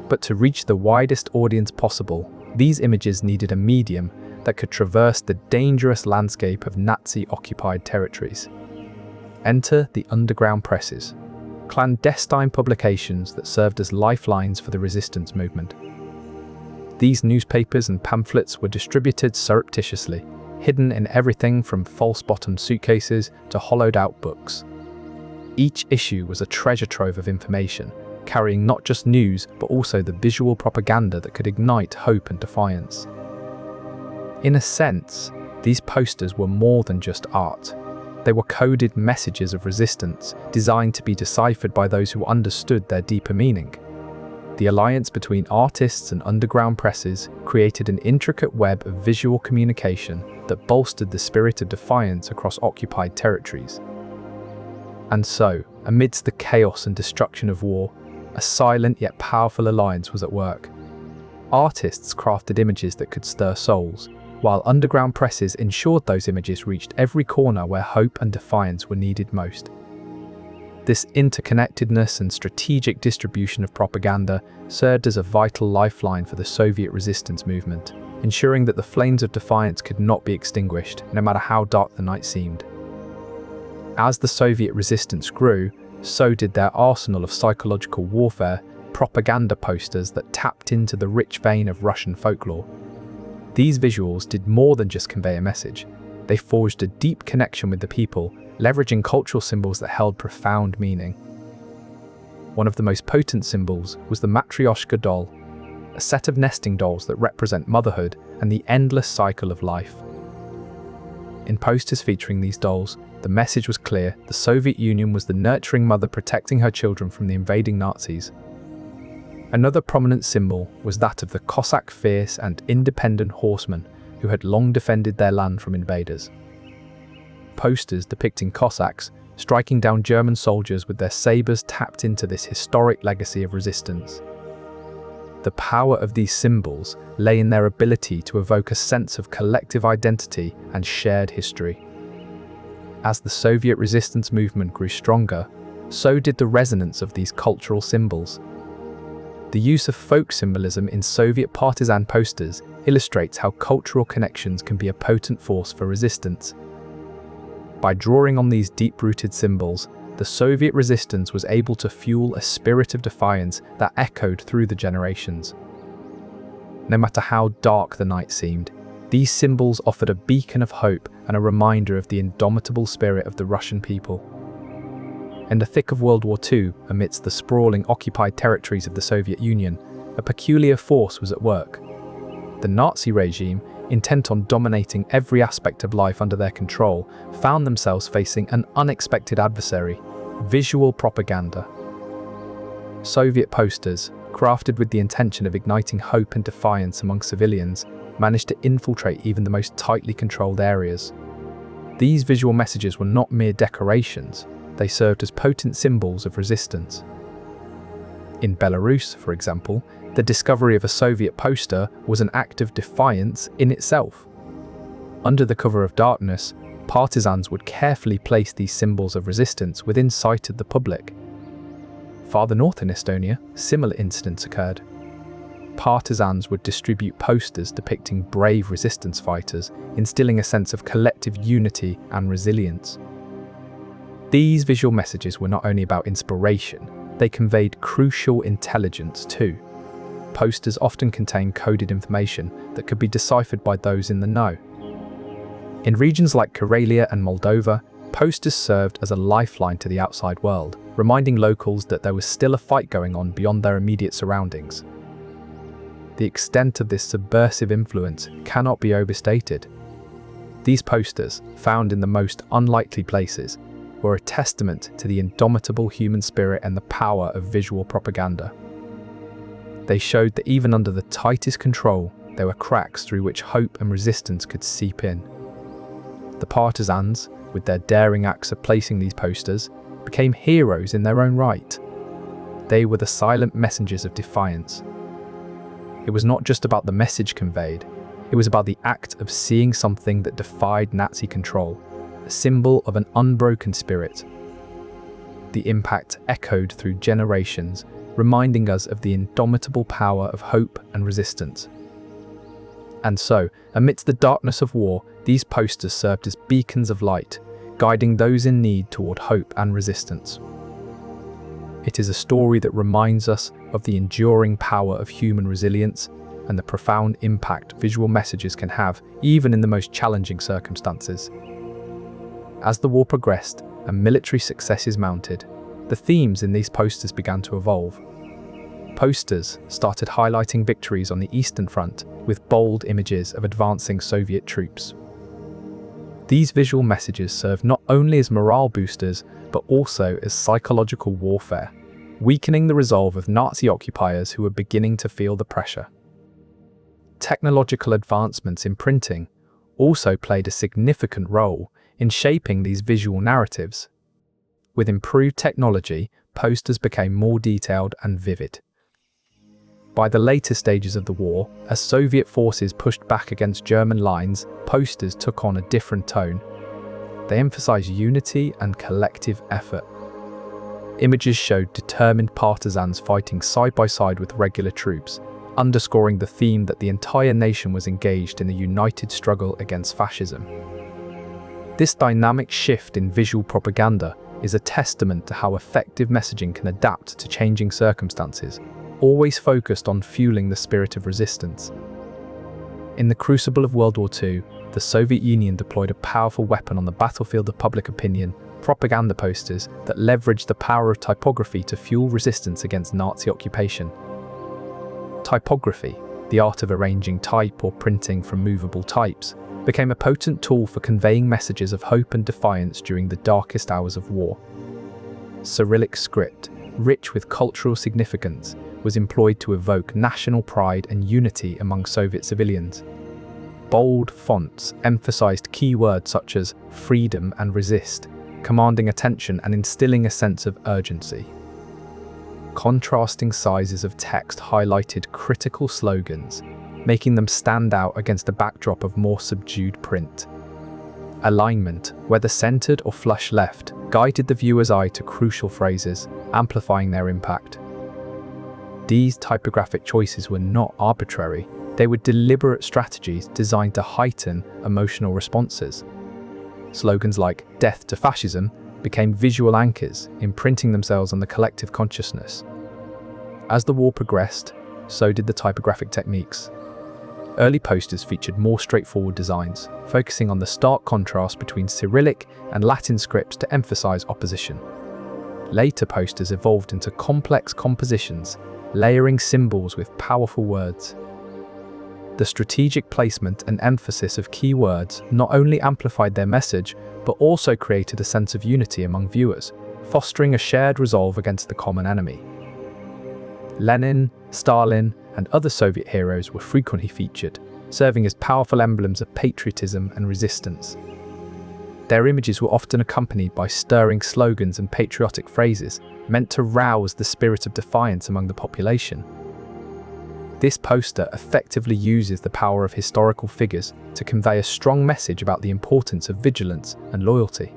S1: But to reach the widest audience possible, these images needed a medium that could traverse the dangerous landscape of Nazi-occupied territories. Enter the underground presses, clandestine publications that served as lifelines for the resistance movement. These newspapers and pamphlets were distributed surreptitiously, hidden in everything from false-bottomed suitcases to hollowed-out books. Each issue was a treasure trove of information, carrying not just news but also the visual propaganda that could ignite hope and defiance. In a sense, these posters were more than just art. They were coded messages of resistance, designed to be deciphered by those who understood their deeper meaning. The alliance between artists and underground presses created an intricate web of visual communication that bolstered the spirit of defiance across occupied territories. And so, amidst the chaos and destruction of war, a silent yet powerful alliance was at work. Artists crafted images that could stir souls, while underground presses ensured those images reached every corner where hope and defiance were needed most. This interconnectedness and strategic distribution of propaganda served as a vital lifeline for the Soviet resistance movement, ensuring that the flames of defiance could not be extinguished, no matter how dark the night seemed. As the Soviet resistance grew, so did their arsenal of psychological warfare, propaganda posters that tapped into the rich vein of Russian folklore. These visuals did more than just convey a message. They forged a deep connection with the people, leveraging cultural symbols that held profound meaning. One of the most potent symbols was the Matryoshka doll, a set of nesting dolls that represent motherhood and the endless cycle of life. In posters featuring these dolls, the message was clear: the Soviet Union was the nurturing mother protecting her children from the invading Nazis. Another prominent symbol was that of the Cossack fierce and independent horsemen who had long defended their land from invaders. Posters depicting Cossacks striking down German soldiers with their sabers tapped into this historic legacy of resistance. The power of these symbols lay in their ability to evoke a sense of collective identity and shared history. As the Soviet resistance movement grew stronger, so did the resonance of these cultural symbols. The use of folk symbolism in Soviet partisan posters illustrates how cultural connections can be a potent force for resistance. By drawing on these deep-rooted symbols, the Soviet resistance was able to fuel a spirit of defiance that echoed through the generations. No matter how dark the night seemed, these symbols offered a beacon of hope and a reminder of the indomitable spirit of the Russian people. In the thick of World War II, amidst the sprawling occupied territories of the Soviet Union, a peculiar force was at work. The Nazi regime, intent on dominating every aspect of life under their control, found themselves facing an unexpected adversary: visual propaganda. Soviet posters, crafted with the intention of igniting hope and defiance among civilians, managed to infiltrate even the most tightly controlled areas. These visual messages were not mere decorations, they served as potent symbols of resistance. In Belarus, for example, the discovery of a Soviet poster was an act of defiance in itself. Under the cover of darkness, partisans would carefully place these symbols of resistance within sight of the public. Farther north in Estonia, similar incidents occurred. Partisans would distribute posters depicting brave resistance fighters, instilling a sense of collective unity and resilience. These visual messages were not only about inspiration, they conveyed crucial intelligence too. Posters often contain coded information that could be deciphered by those in the know. In regions like Guerrilla and Moldova, posters served as a lifeline to the outside world, reminding locals that there was still a fight going on beyond their immediate surroundings. The extent of this subversive influence cannot be overstated. These posters, found in the most unlikely places, were a testament to the indomitable human spirit and the power of visual propaganda. They showed that even under the tightest control, there were cracks through which hope and resistance could seep in. The partisans, with their daring acts of placing these posters, became heroes in their own right. They were the silent messengers of defiance. It was not just about the message conveyed, it was about the act of seeing something that defied Nazi control, a symbol of an unbroken spirit. The impact echoed through generations, reminding us of the indomitable power of hope and resistance. And so, amidst the darkness of war, these posters served as beacons of light, guiding those in need toward hope and resistance. It is a story that reminds us of the enduring power of human resilience and the profound impact visual messages can have, even in the most challenging circumstances. As the war progressed and military successes mounted, the themes in these posters began to evolve. Posters started highlighting victories on the Eastern Front with bold images of advancing Soviet troops. These visual messages served not only as morale boosters, but also as psychological warfare, weakening the resolve of Nazi occupiers who were beginning to feel the pressure. Technological advancements in printing also played a significant role in shaping these visual narratives. With improved technology, posters became more detailed and vivid. By the later stages of the war, as Soviet forces pushed back against German lines, posters took on a different tone. They emphasized unity and collective effort. Images showed determined partisans fighting side by side with regular troops, underscoring the theme that the entire nation was engaged in a united struggle against fascism. This dynamic shift in visual propaganda is a testament to how effective messaging can adapt to changing circumstances, always focused on fueling the spirit of resistance. In the crucible of World War II, the Soviet Union deployed a powerful weapon on the battlefield of public opinion: propaganda posters that leveraged the power of typography to fuel resistance against Nazi occupation. Typography, the art of arranging type or printing from movable types, became a potent tool for conveying messages of hope and defiance during the darkest hours of war. Cyrillic script, rich with cultural significance, was employed to evoke national pride and unity among Soviet civilians. Bold fonts emphasized keywords such as freedom and resist, commanding attention and instilling a sense of urgency. Contrasting sizes of text highlighted critical slogans, making them stand out against a backdrop of more subdued print. Alignment, whether centered or flush left, guided the viewer's eye to crucial phrases, amplifying their impact. These typographic choices were not arbitrary, they were deliberate strategies designed to heighten emotional responses. Slogans like "Death to Fascism" became visual anchors, imprinting themselves on the collective consciousness. As the war progressed, so did the typographic techniques. Early posters featured more straightforward designs, focusing on the stark contrast between Cyrillic and Latin scripts to emphasize opposition. Later posters evolved into complex compositions, layering symbols with powerful words. The strategic placement and emphasis of key words not only amplified their message, but also created a sense of unity among viewers, fostering a shared resolve against the common enemy. Lenin, Stalin, and other Soviet heroes were frequently featured, serving as powerful emblems of patriotism and resistance. Their images were often accompanied by stirring slogans and patriotic phrases, meant to rouse the spirit of defiance among the population. This poster effectively uses the power of historical figures to convey a strong message about the importance of vigilance and loyalty.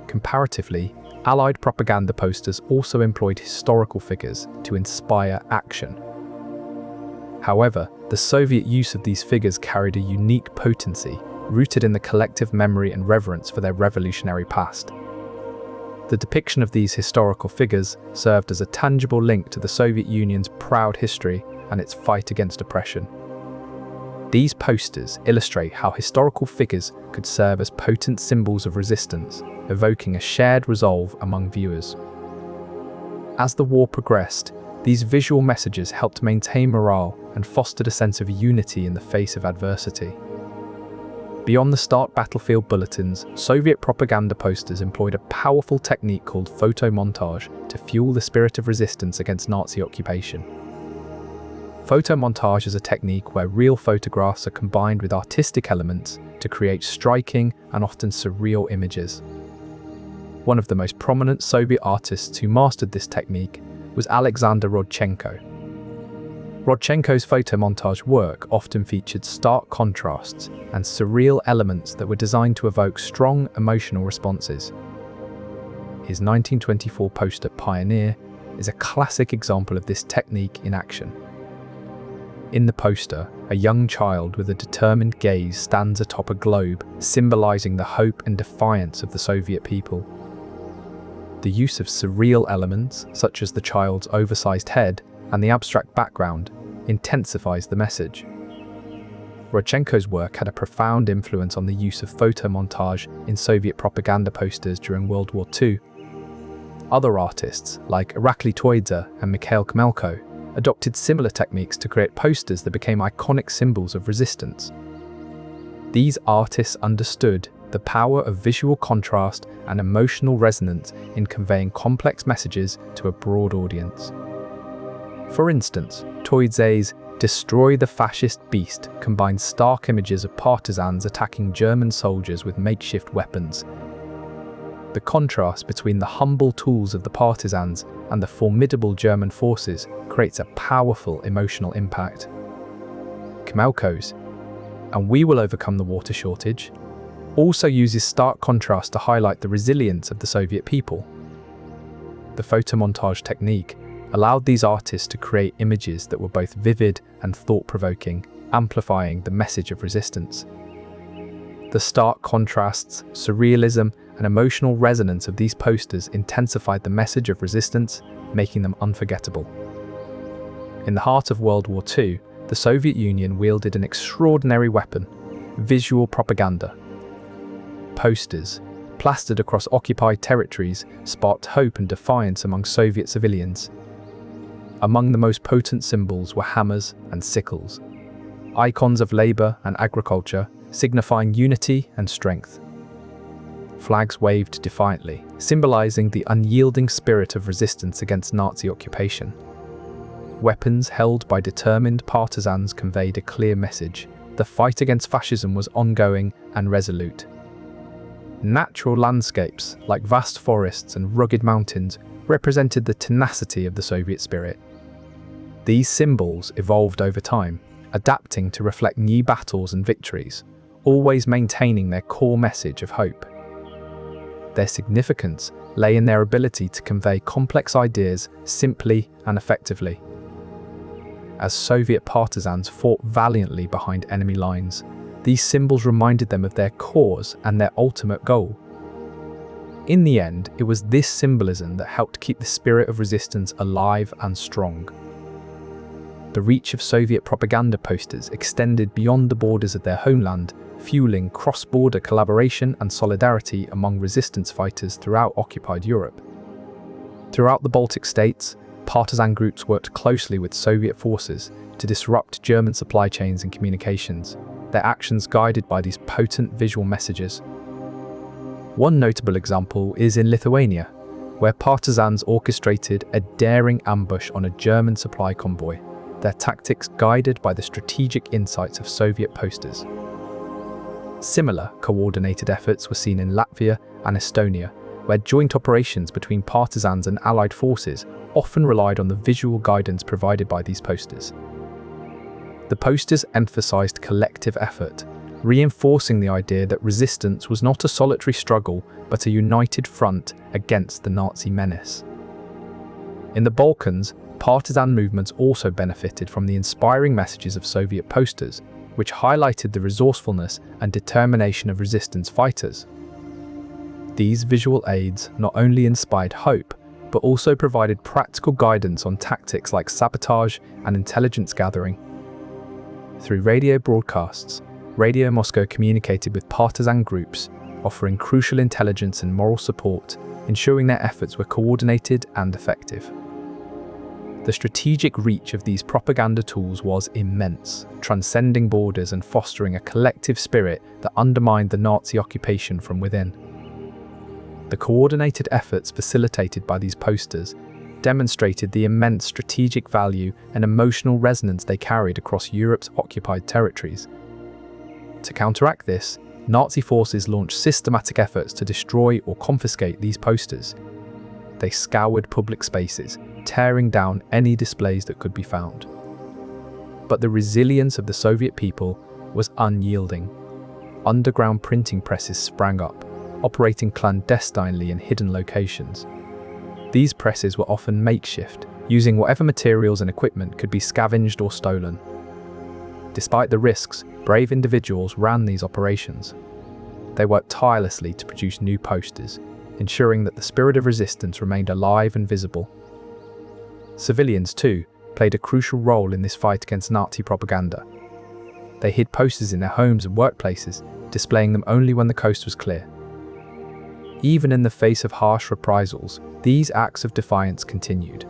S1: Comparatively, Allied propaganda posters also employed historical figures to inspire action. However, the Soviet use of these figures carried a unique potency, rooted in the collective memory and reverence for their revolutionary past. The depiction of these historical figures served as a tangible link to the Soviet Union's proud history and its fight against oppression. These posters illustrate how historical figures could serve as potent symbols of resistance, evoking a shared resolve among viewers. As the war progressed, these visual messages helped maintain morale and fostered a sense of unity in the face of adversity. Beyond the stark battlefield bulletins, Soviet propaganda posters employed a powerful technique called photomontage to fuel the spirit of resistance against Nazi occupation. Photomontage is a technique where real photographs are combined with artistic elements to create striking and often surreal images. One of the most prominent Soviet artists who mastered this technique was Alexander Rodchenko. Rodchenko's photomontage work often featured stark contrasts and surreal elements that were designed to evoke strong emotional responses. His 1924 poster Pioneer is a classic example of this technique in action. In the poster, a young child with a determined gaze stands atop a globe, symbolizing the hope and defiance of the Soviet people. The use of surreal elements, such as the child's oversized head and the abstract background, intensifies the message. Rodchenko's work had a profound influence on the use of photomontage in Soviet propaganda posters during World War II. Other artists, like Irakli Toidze and Mikhail Khmelko, adopted similar techniques to create posters that became iconic symbols of resistance. These artists understood the power of visual contrast and emotional resonance in conveying complex messages to a broad audience. For instance, Toidze's "Destroy the Fascist Beast" combines stark images of partisans attacking German soldiers with makeshift weapons. The contrast between the humble tools of the partisans and the formidable German forces creates a powerful emotional impact. Khmelko's "And We Will Overcome the Water Shortage" also uses stark contrast to highlight the resilience of the Soviet people. The photomontage technique allowed these artists to create images that were both vivid and thought-provoking, amplifying the message of resistance. The stark contrasts, surrealism, and emotional resonance of these posters intensified the message of resistance, making them unforgettable. In the heart of World War II, the Soviet Union wielded an extraordinary weapon: visual propaganda. Posters, plastered across occupied territories, sparked hope and defiance among Soviet civilians. Among the most potent symbols were hammers and sickles, icons of labor and agriculture, signifying unity and strength. Flags waved defiantly, symbolizing the unyielding spirit of resistance against Nazi occupation. Weapons held by determined partisans conveyed a clear message: the fight against fascism was ongoing and resolute. Natural landscapes, like vast forests and rugged mountains, represented the tenacity of the Soviet spirit. These symbols evolved over time, adapting to reflect new battles and victories, always maintaining their core message of hope. Their significance lay in their ability to convey complex ideas simply and effectively. As Soviet partisans fought valiantly behind enemy lines, these symbols reminded them of their cause and their ultimate goal. In the end, it was this symbolism that helped keep the spirit of resistance alive and strong. The reach of Soviet propaganda posters extended beyond the borders of their homeland, fueling cross-border collaboration and solidarity among resistance fighters throughout occupied Europe. Throughout the Baltic states, partisan groups worked closely with Soviet forces to disrupt German supply chains and communications, their actions guided by these potent visual messages. One notable example is in Lithuania, where partisans orchestrated a daring ambush on a German supply convoy, their tactics guided by the strategic insights of Soviet posters. Similar coordinated efforts were seen in Latvia and Estonia, where joint operations between partisans and allied forces often relied on the visual guidance provided by these posters. The posters emphasized collective effort, reinforcing the idea that resistance was not a solitary struggle but a united front against the Nazi menace. In the Balkans, partisan movements also benefited from the inspiring messages of Soviet posters, which highlighted the resourcefulness and determination of resistance fighters. These visual aids not only inspired hope, but also provided practical guidance on tactics like sabotage and intelligence gathering. Through radio broadcasts, Radio Moscow communicated with partisan groups, offering crucial intelligence and moral support, ensuring their efforts were coordinated and effective. The strategic reach of these propaganda tools was immense, transcending borders and fostering a collective spirit that undermined the Nazi occupation from within. The coordinated efforts facilitated by these posters demonstrated the immense strategic value and emotional resonance they carried across Europe's occupied territories. To counteract this, Nazi forces launched systematic efforts to destroy or confiscate these posters. They scoured public spaces, tearing down any displays that could be found. But the resilience of the Soviet people was unyielding. Underground printing presses sprang up, operating clandestinely in hidden locations. These presses were often makeshift, using whatever materials and equipment could be scavenged or stolen. Despite the risks, brave individuals ran these operations. They worked tirelessly to produce new posters, ensuring that the spirit of resistance remained alive and visible. Civilians, too, played a crucial role in this fight against Nazi propaganda. They hid posters in their homes and workplaces, displaying them only when the coast was clear. Even in the face of harsh reprisals, these acts of defiance continued.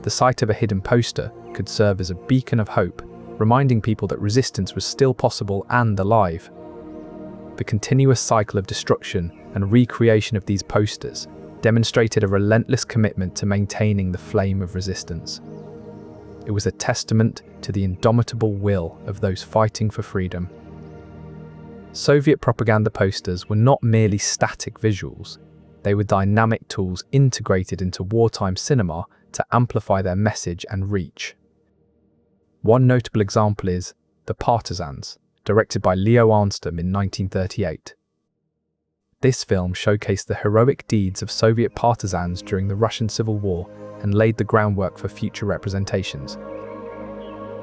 S1: The sight of a hidden poster could serve as a beacon of hope, reminding people that resistance was still possible and alive. The continuous cycle of destruction and recreation of these posters demonstrated a relentless commitment to maintaining the flame of resistance. It was a testament to the indomitable will of those fighting for freedom. Soviet propaganda posters were not merely static visuals. They were dynamic tools integrated into wartime cinema to amplify their message and reach. One notable example is The Partisans, directed by Leo Arnstam in 1938. This film showcased the heroic deeds of Soviet partisans during the Russian Civil War and laid the groundwork for future representations.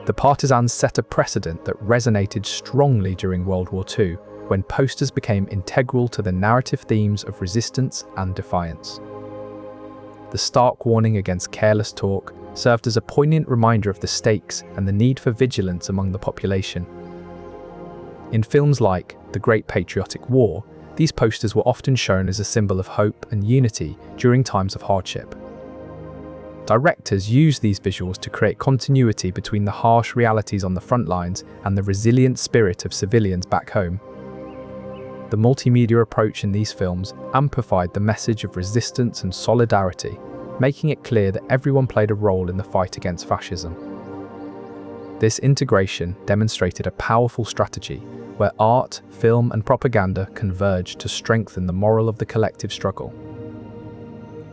S1: The partisans set a precedent that resonated strongly during World War II, when posters became integral to the narrative themes of resistance and defiance. The stark warning against careless talk served as a poignant reminder of the stakes and the need for vigilance among the population. In films like The Great Patriotic War, these posters were often shown as a symbol of hope and unity during times of hardship. Directors used these visuals to create continuity between the harsh realities on the front lines and the resilient spirit of civilians back home. The multimedia approach in these films amplified the message of resistance and solidarity, making it clear that everyone played a role in the fight against fascism. This integration demonstrated a powerful strategy where art, film, and propaganda converged to strengthen the moral of the collective struggle.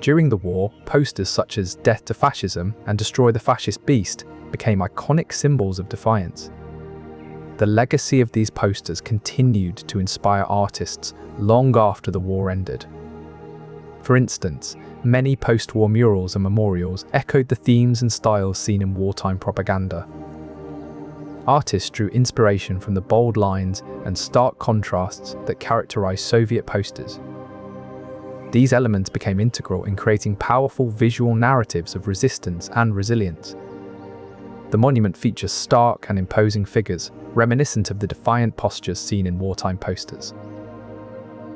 S1: During the war, posters such as Death to Fascism and Destroy the Fascist Beast became iconic symbols of defiance. The legacy of these posters continued to inspire artists long after the war ended. For instance, many post-war murals and memorials echoed the themes and styles seen in wartime propaganda. Artists drew inspiration from the bold lines and stark contrasts that characterized Soviet posters. These elements became integral in creating powerful visual narratives of resistance and resilience. The monument features stark and imposing figures, reminiscent of the defiant postures seen in wartime posters.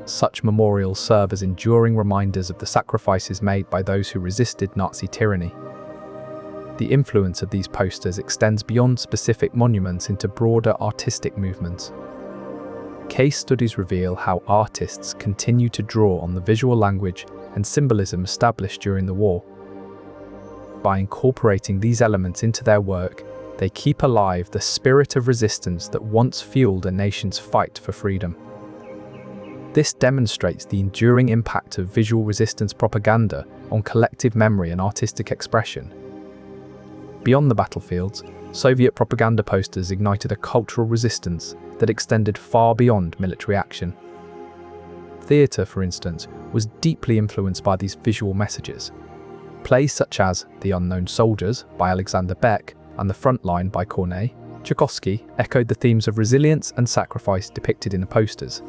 S1: Such memorials serve as enduring reminders of the sacrifices made by those who resisted Nazi tyranny. The influence of these posters extends beyond specific monuments into broader artistic movements. Case studies reveal how artists continue to draw on the visual language and symbolism established during the war. By incorporating these elements into their work, they keep alive the spirit of resistance that once fueled a nation's fight for freedom. This demonstrates the enduring impact of visual resistance propaganda on collective memory and artistic expression. Beyond the battlefields, Soviet propaganda posters ignited a cultural resistance that extended far beyond military action. Theatre, for instance, was deeply influenced by these visual messages. Plays such as The Unknown Soldiers by Alexander Beck and The Front Line by Corneille, Tchaikovsky echoed the themes of resilience and sacrifice depicted in the posters.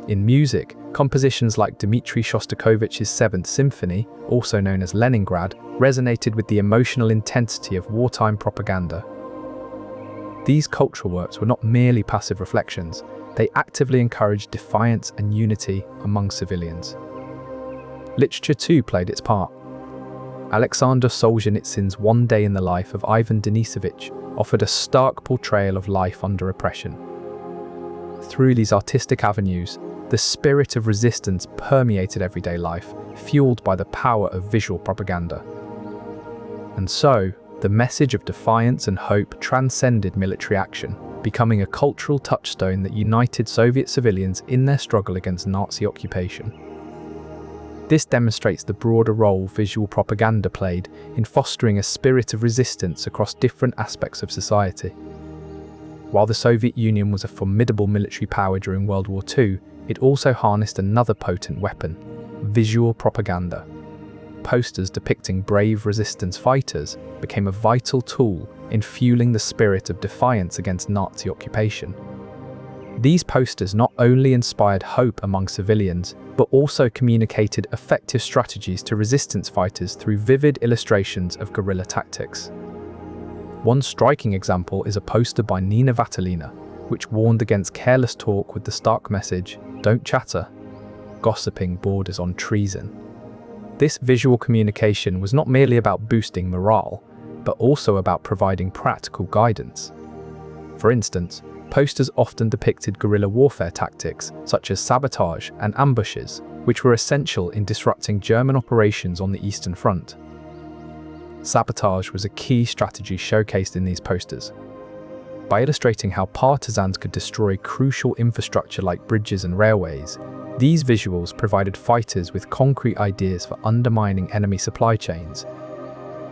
S1: In music, compositions like Dmitri Shostakovich's Seventh Symphony, also known as Leningrad, resonated with the emotional intensity of wartime propaganda. These cultural works were not merely passive reflections, they actively encouraged defiance and unity among civilians. Literature too played its part. Alexander Solzhenitsyn's One Day in the Life of Ivan Denisovich offered a stark portrayal of life under oppression. Through these artistic avenues, the spirit of resistance permeated everyday life, fueled by the power of visual propaganda. And so, the message of defiance and hope transcended military action, becoming a cultural touchstone that united Soviet civilians in their struggle against Nazi occupation. This demonstrates the broader role visual propaganda played in fostering a spirit of resistance across different aspects of society. While the Soviet Union was a formidable military power during World War II, it also harnessed another potent weapon: visual propaganda. Posters depicting brave resistance fighters became a vital tool in fueling the spirit of defiance against Nazi occupation. These posters not only inspired hope among civilians, but also communicated effective strategies to resistance fighters through vivid illustrations of guerrilla tactics. One striking example is a poster by Nina Vatalina, which warned against careless talk with the stark message, "Don't chatter. Gossiping borders on treason." This visual communication was not merely about boosting morale, but also about providing practical guidance. For instance, posters often depicted guerrilla warfare tactics such as sabotage and ambushes, which were essential in disrupting German operations on the Eastern Front. Sabotage was a key strategy showcased in these posters. By illustrating how partisans could destroy crucial infrastructure like bridges and railways, these visuals provided fighters with concrete ideas for undermining enemy supply chains.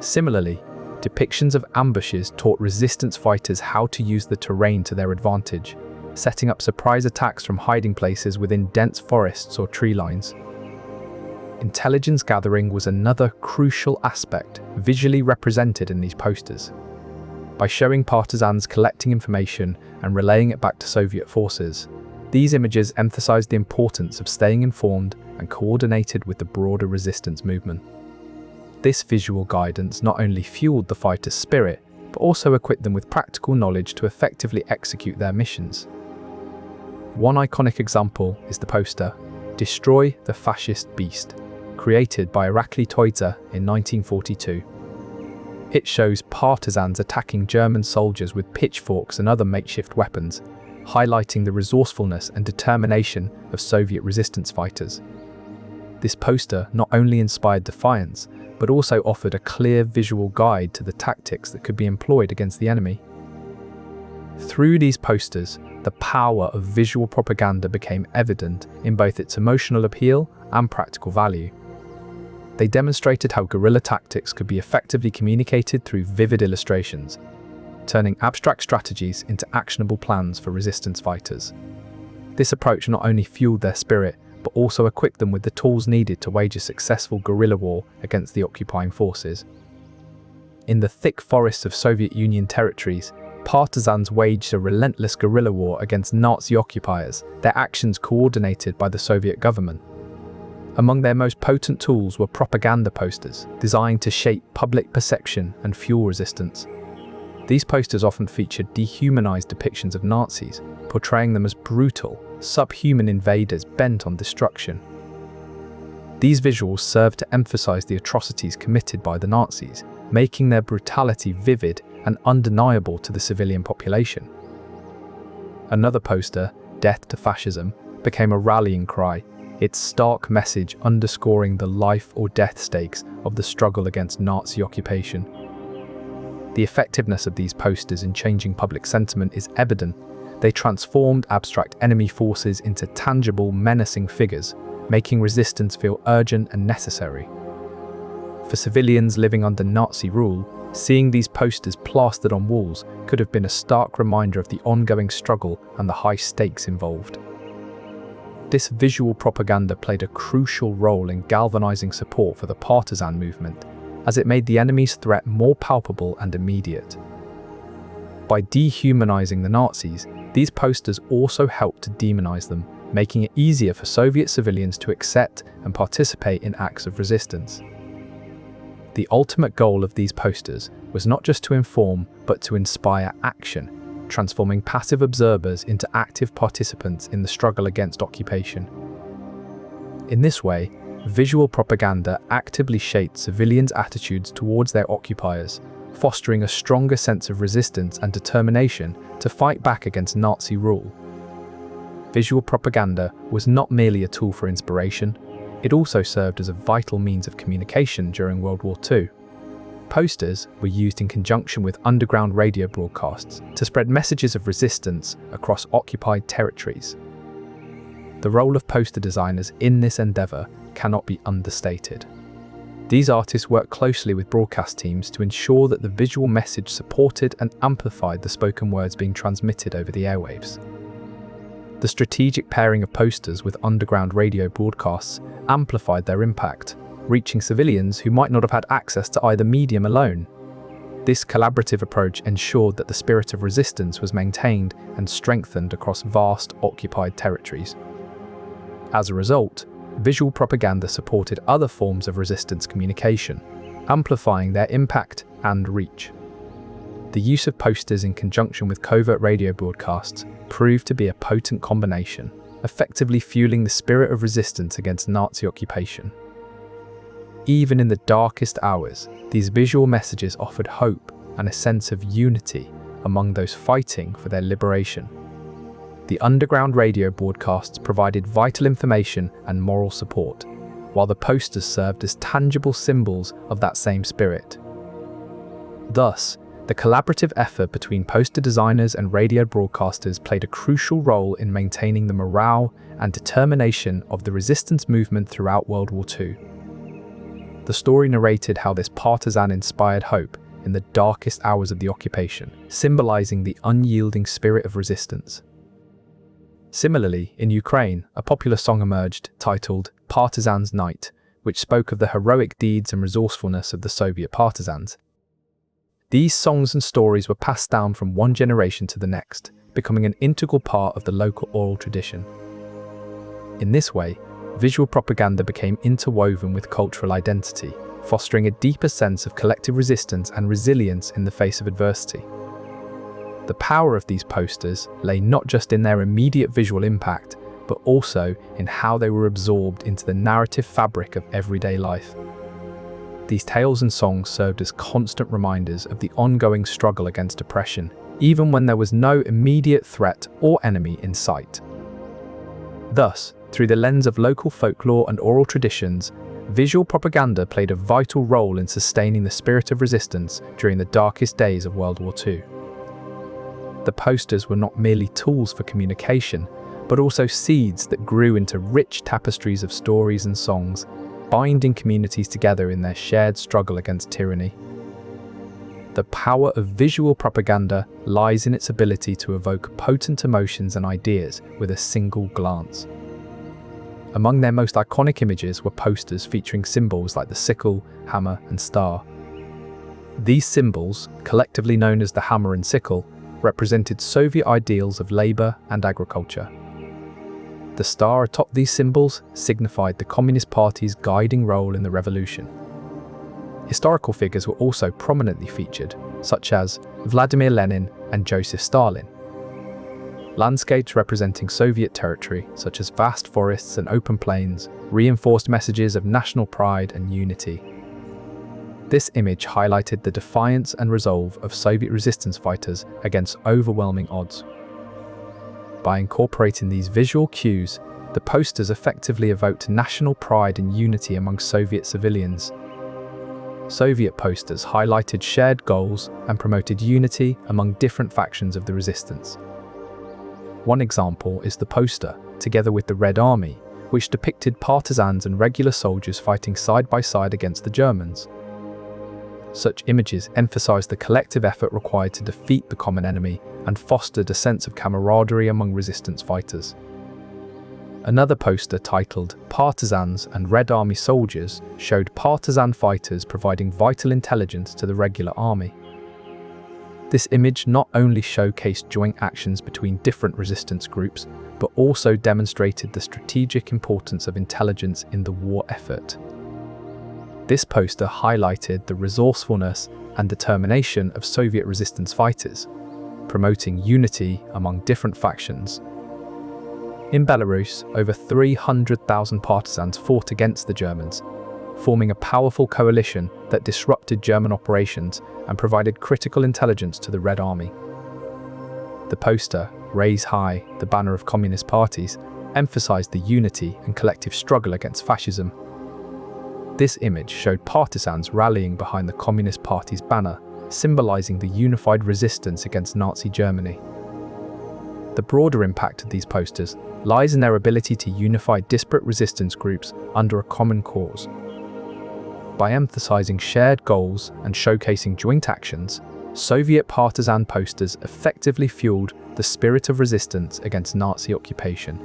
S1: Similarly, depictions of ambushes taught resistance fighters how to use the terrain to their advantage, setting up surprise attacks from hiding places within dense forests or tree lines. Intelligence gathering was another crucial aspect visually represented in these posters. By showing partisans collecting information and relaying it back to Soviet forces, these images emphasized the importance of staying informed and coordinated with the broader resistance movement. This visual guidance not only fueled the fighters' spirit, but also equipped them with practical knowledge to effectively execute their missions. One iconic example is the poster, "Destroy the Fascist Beast," created by Irakli Toyta in 1942. It shows partisans attacking German soldiers with pitchforks and other makeshift weapons, highlighting the resourcefulness and determination of Soviet resistance fighters. This poster not only inspired defiance, but also offered a clear visual guide to the tactics that could be employed against the enemy. Through these posters, the power of visual propaganda became evident in both its emotional appeal and practical value. They demonstrated how guerrilla tactics could be effectively communicated through vivid illustrations, turning abstract strategies into actionable plans for resistance fighters. This approach not only fueled their spirit, but also equipped them with the tools needed to wage a successful guerrilla war against the occupying forces. In the thick forests of Soviet Union territories, partisans waged a relentless guerrilla war against Nazi occupiers, their actions coordinated by the Soviet government. Among their most potent tools were propaganda posters, designed to shape public perception and fuel resistance. These posters often featured dehumanized depictions of Nazis, portraying them as brutal, subhuman invaders bent on destruction. These visuals served to emphasize the atrocities committed by the Nazis, making their brutality vivid and undeniable to the civilian population. Another poster, "Death to Fascism," became a rallying cry, its stark message underscoring the life or death stakes of the struggle against Nazi occupation. The effectiveness of these posters in changing public sentiment is evident. They transformed abstract enemy forces into tangible, menacing figures, making resistance feel urgent and necessary. For civilians living under Nazi rule, seeing these posters plastered on walls could have been a stark reminder of the ongoing struggle and the high stakes involved. This visual propaganda played a crucial role in galvanizing support for the partisan movement, as it made the enemy's threat more palpable and immediate. By dehumanizing the Nazis, these posters also helped to demonize them, making it easier for Soviet civilians to accept and participate in acts of resistance. The ultimate goal of these posters was not just to inform, but to inspire action, transforming passive observers into active participants in the struggle against occupation. In this way, visual propaganda actively shaped civilians' attitudes towards their occupiers, fostering a stronger sense of resistance and determination to fight back against Nazi rule. Visual propaganda was not merely a tool for inspiration, it also served as a vital means of communication during World War II. Posters were used in conjunction with underground radio broadcasts to spread messages of resistance across occupied territories. The role of poster designers in this endeavour cannot be understated. These artists worked closely with broadcast teams to ensure that the visual message supported and amplified the spoken words being transmitted over the airwaves. The strategic pairing of posters with underground radio broadcasts amplified their impact, reaching civilians who might not have had access to either medium alone. This collaborative approach ensured that the spirit of resistance was maintained and strengthened across vast occupied territories. As a result, visual propaganda supported other forms of resistance communication, amplifying their impact and reach. The use of posters in conjunction with covert radio broadcasts proved to be a potent combination, effectively fueling the spirit of resistance against Nazi occupation. Even in the darkest hours, these visual messages offered hope and a sense of unity among those fighting for their liberation. The underground radio broadcasts provided vital information and moral support, while the posters served as tangible symbols of that same spirit. Thus, the collaborative effort between poster designers and radio broadcasters played a crucial role in maintaining the morale and determination of the resistance movement throughout World War II. The story narrated how this partisan inspired hope in the darkest hours of the occupation, symbolizing the unyielding spirit of resistance. Similarly, in Ukraine, a popular song emerged titled Partisan's Night, which spoke of the heroic deeds and resourcefulness of the Soviet partisans. These songs and stories were passed down from one generation to the next, becoming an integral part of the local oral tradition. In this way, visual propaganda became interwoven with cultural identity, fostering a deeper sense of collective resistance and resilience in the face of adversity. The power of these posters lay not just in their immediate visual impact, but also in how they were absorbed into the narrative fabric of everyday life. These tales and songs served as constant reminders of the ongoing struggle against oppression, even when there was no immediate threat or enemy in sight. Thus, through the lens of local folklore and oral traditions, visual propaganda played a vital role in sustaining the spirit of resistance during the darkest days of World War II. The posters were not merely tools for communication, but also seeds that grew into rich tapestries of stories and songs, binding communities together in their shared struggle against tyranny. The power of visual propaganda lies in its ability to evoke potent emotions and ideas with a single glance. Among their most iconic images were posters featuring symbols like the sickle, hammer, and star. These symbols, collectively known as the hammer and sickle, represented Soviet ideals of labor and agriculture. The star atop these symbols signified the Communist Party's guiding role in the revolution. Historical figures were also prominently featured, such as Vladimir Lenin and Joseph Stalin. Landscapes representing Soviet territory, such as vast forests and open plains, reinforced messages of national pride and unity. This image highlighted the defiance and resolve of Soviet resistance fighters against overwhelming odds. By incorporating these visual cues, the posters effectively evoked national pride and unity among Soviet civilians. Soviet posters highlighted shared goals and promoted unity among different factions of the resistance. One example is the poster, together with the Red Army, which depicted partisans and regular soldiers fighting side by side against the Germans. Such images emphasized the collective effort required to defeat the common enemy and fostered a sense of camaraderie among resistance fighters. Another poster titled Partisans and Red Army Soldiers showed partisan fighters providing vital intelligence to the regular army. This image not only showcased joint actions between different resistance groups, but also demonstrated the strategic importance of intelligence in the war effort. This poster highlighted the resourcefulness and determination of Soviet resistance fighters, promoting unity among different factions. In Belarus, over 300,000 partisans fought against the Germans, forming a powerful coalition that disrupted German operations and provided critical intelligence to the Red Army. The poster, Raise High, the banner of communist parties, emphasized the unity and collective struggle against fascism. This image showed partisans rallying behind the Communist Party's banner, symbolizing the unified resistance against Nazi Germany. The broader impact of these posters lies in their ability to unify disparate resistance groups under a common cause. By emphasizing shared goals and showcasing joint actions, Soviet partisan posters effectively fueled the spirit of resistance against Nazi occupation.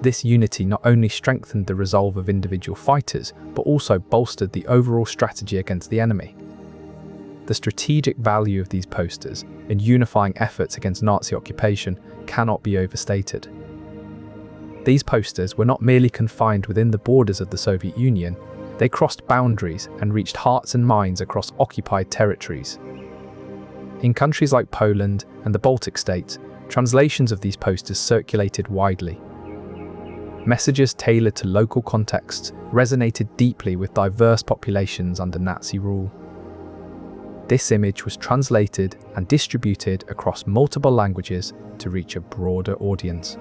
S1: This unity not only strengthened the resolve of individual fighters, but also bolstered the overall strategy against the enemy. The The strategic value of these posters in unifying efforts against Nazi occupation cannot be overstated. These posters were not merely confined within the borders of the Soviet Union, they crossed boundaries and reached hearts and minds across occupied territories. In countries like Poland and the Baltic states, translations of these posters circulated widely. Messages tailored to local contexts resonated deeply with diverse populations under Nazi rule. This image was translated and distributed across multiple languages to reach a broader audience.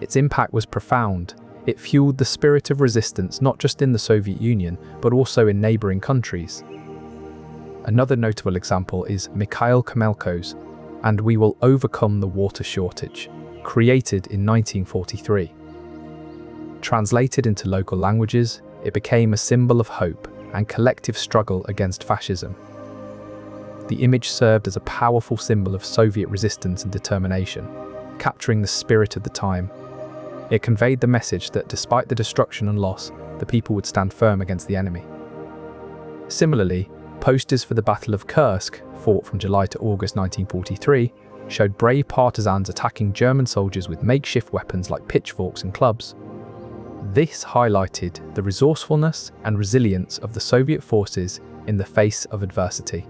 S1: Its impact was profound. It fueled the spirit of resistance not just in the Soviet Union, but also in neighboring countries. Another notable example is Mikhail Kamelko's "And We Will Overcome the Water Shortage," created in 1943. Translated into local languages, it became a symbol of hope and collective struggle against fascism. The image served as a powerful symbol of Soviet resistance and determination, capturing the spirit of the time. It conveyed the message that despite the destruction and loss, the people would stand firm against the enemy. Similarly, posters for the Battle of Kursk, fought from July to August 1943, showed brave partisans attacking German soldiers with makeshift weapons like pitchforks and clubs. This highlighted the resourcefulness and resilience of the Soviet forces in the face of adversity.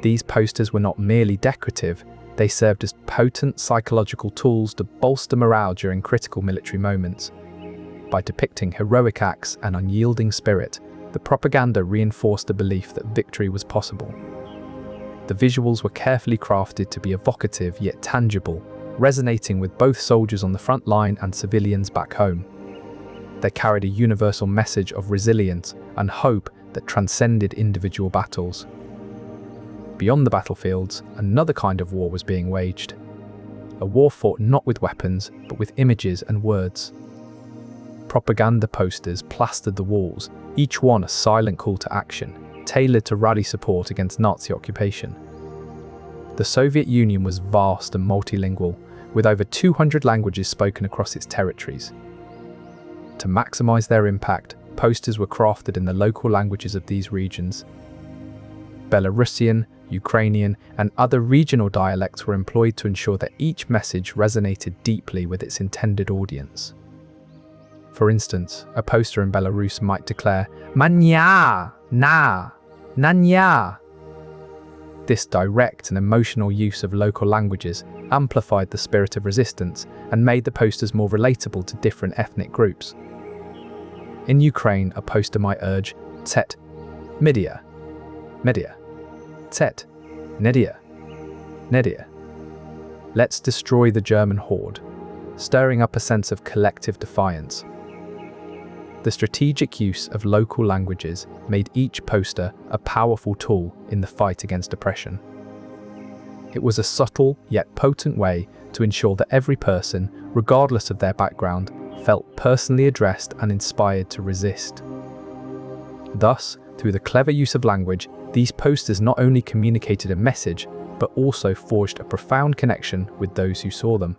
S1: These posters were not merely decorative, they served as potent psychological tools to bolster morale during critical military moments. By depicting heroic acts and unyielding spirit, the propaganda reinforced the belief that victory was possible. The visuals were carefully crafted to be evocative yet tangible, resonating with both soldiers on the front line and civilians back home. They carried a universal message of resilience and hope that transcended individual battles. Beyond the battlefields, another kind of war was being waged. A war fought not with weapons, but with images and words. Propaganda posters plastered the walls, each one a silent call to action, tailored to rally support against Nazi occupation. The Soviet Union was vast and multilingual, with over 200 languages spoken across its territories. To maximize their impact, posters were crafted in the local languages of these regions. Belarusian, Ukrainian, and other regional dialects were employed to ensure that each message resonated deeply with its intended audience. For instance, a poster in Belarus might declare, "Manya! Na! Nanya!" This direct and emotional use of local languages amplified the spirit of resistance and made the posters more relatable to different ethnic groups. In Ukraine, a poster might urge, "Tset, Media, Media, Tset, Nedia, Nedia. Let's destroy the German horde," stirring up a sense of collective defiance. The strategic use of local languages made each poster a powerful tool in the fight against oppression. It was a subtle yet potent way to ensure that every person, regardless of their background, felt personally addressed and inspired to resist. Thus, through the clever use of language, these posters not only communicated a message, but also forged a profound connection with those who saw them.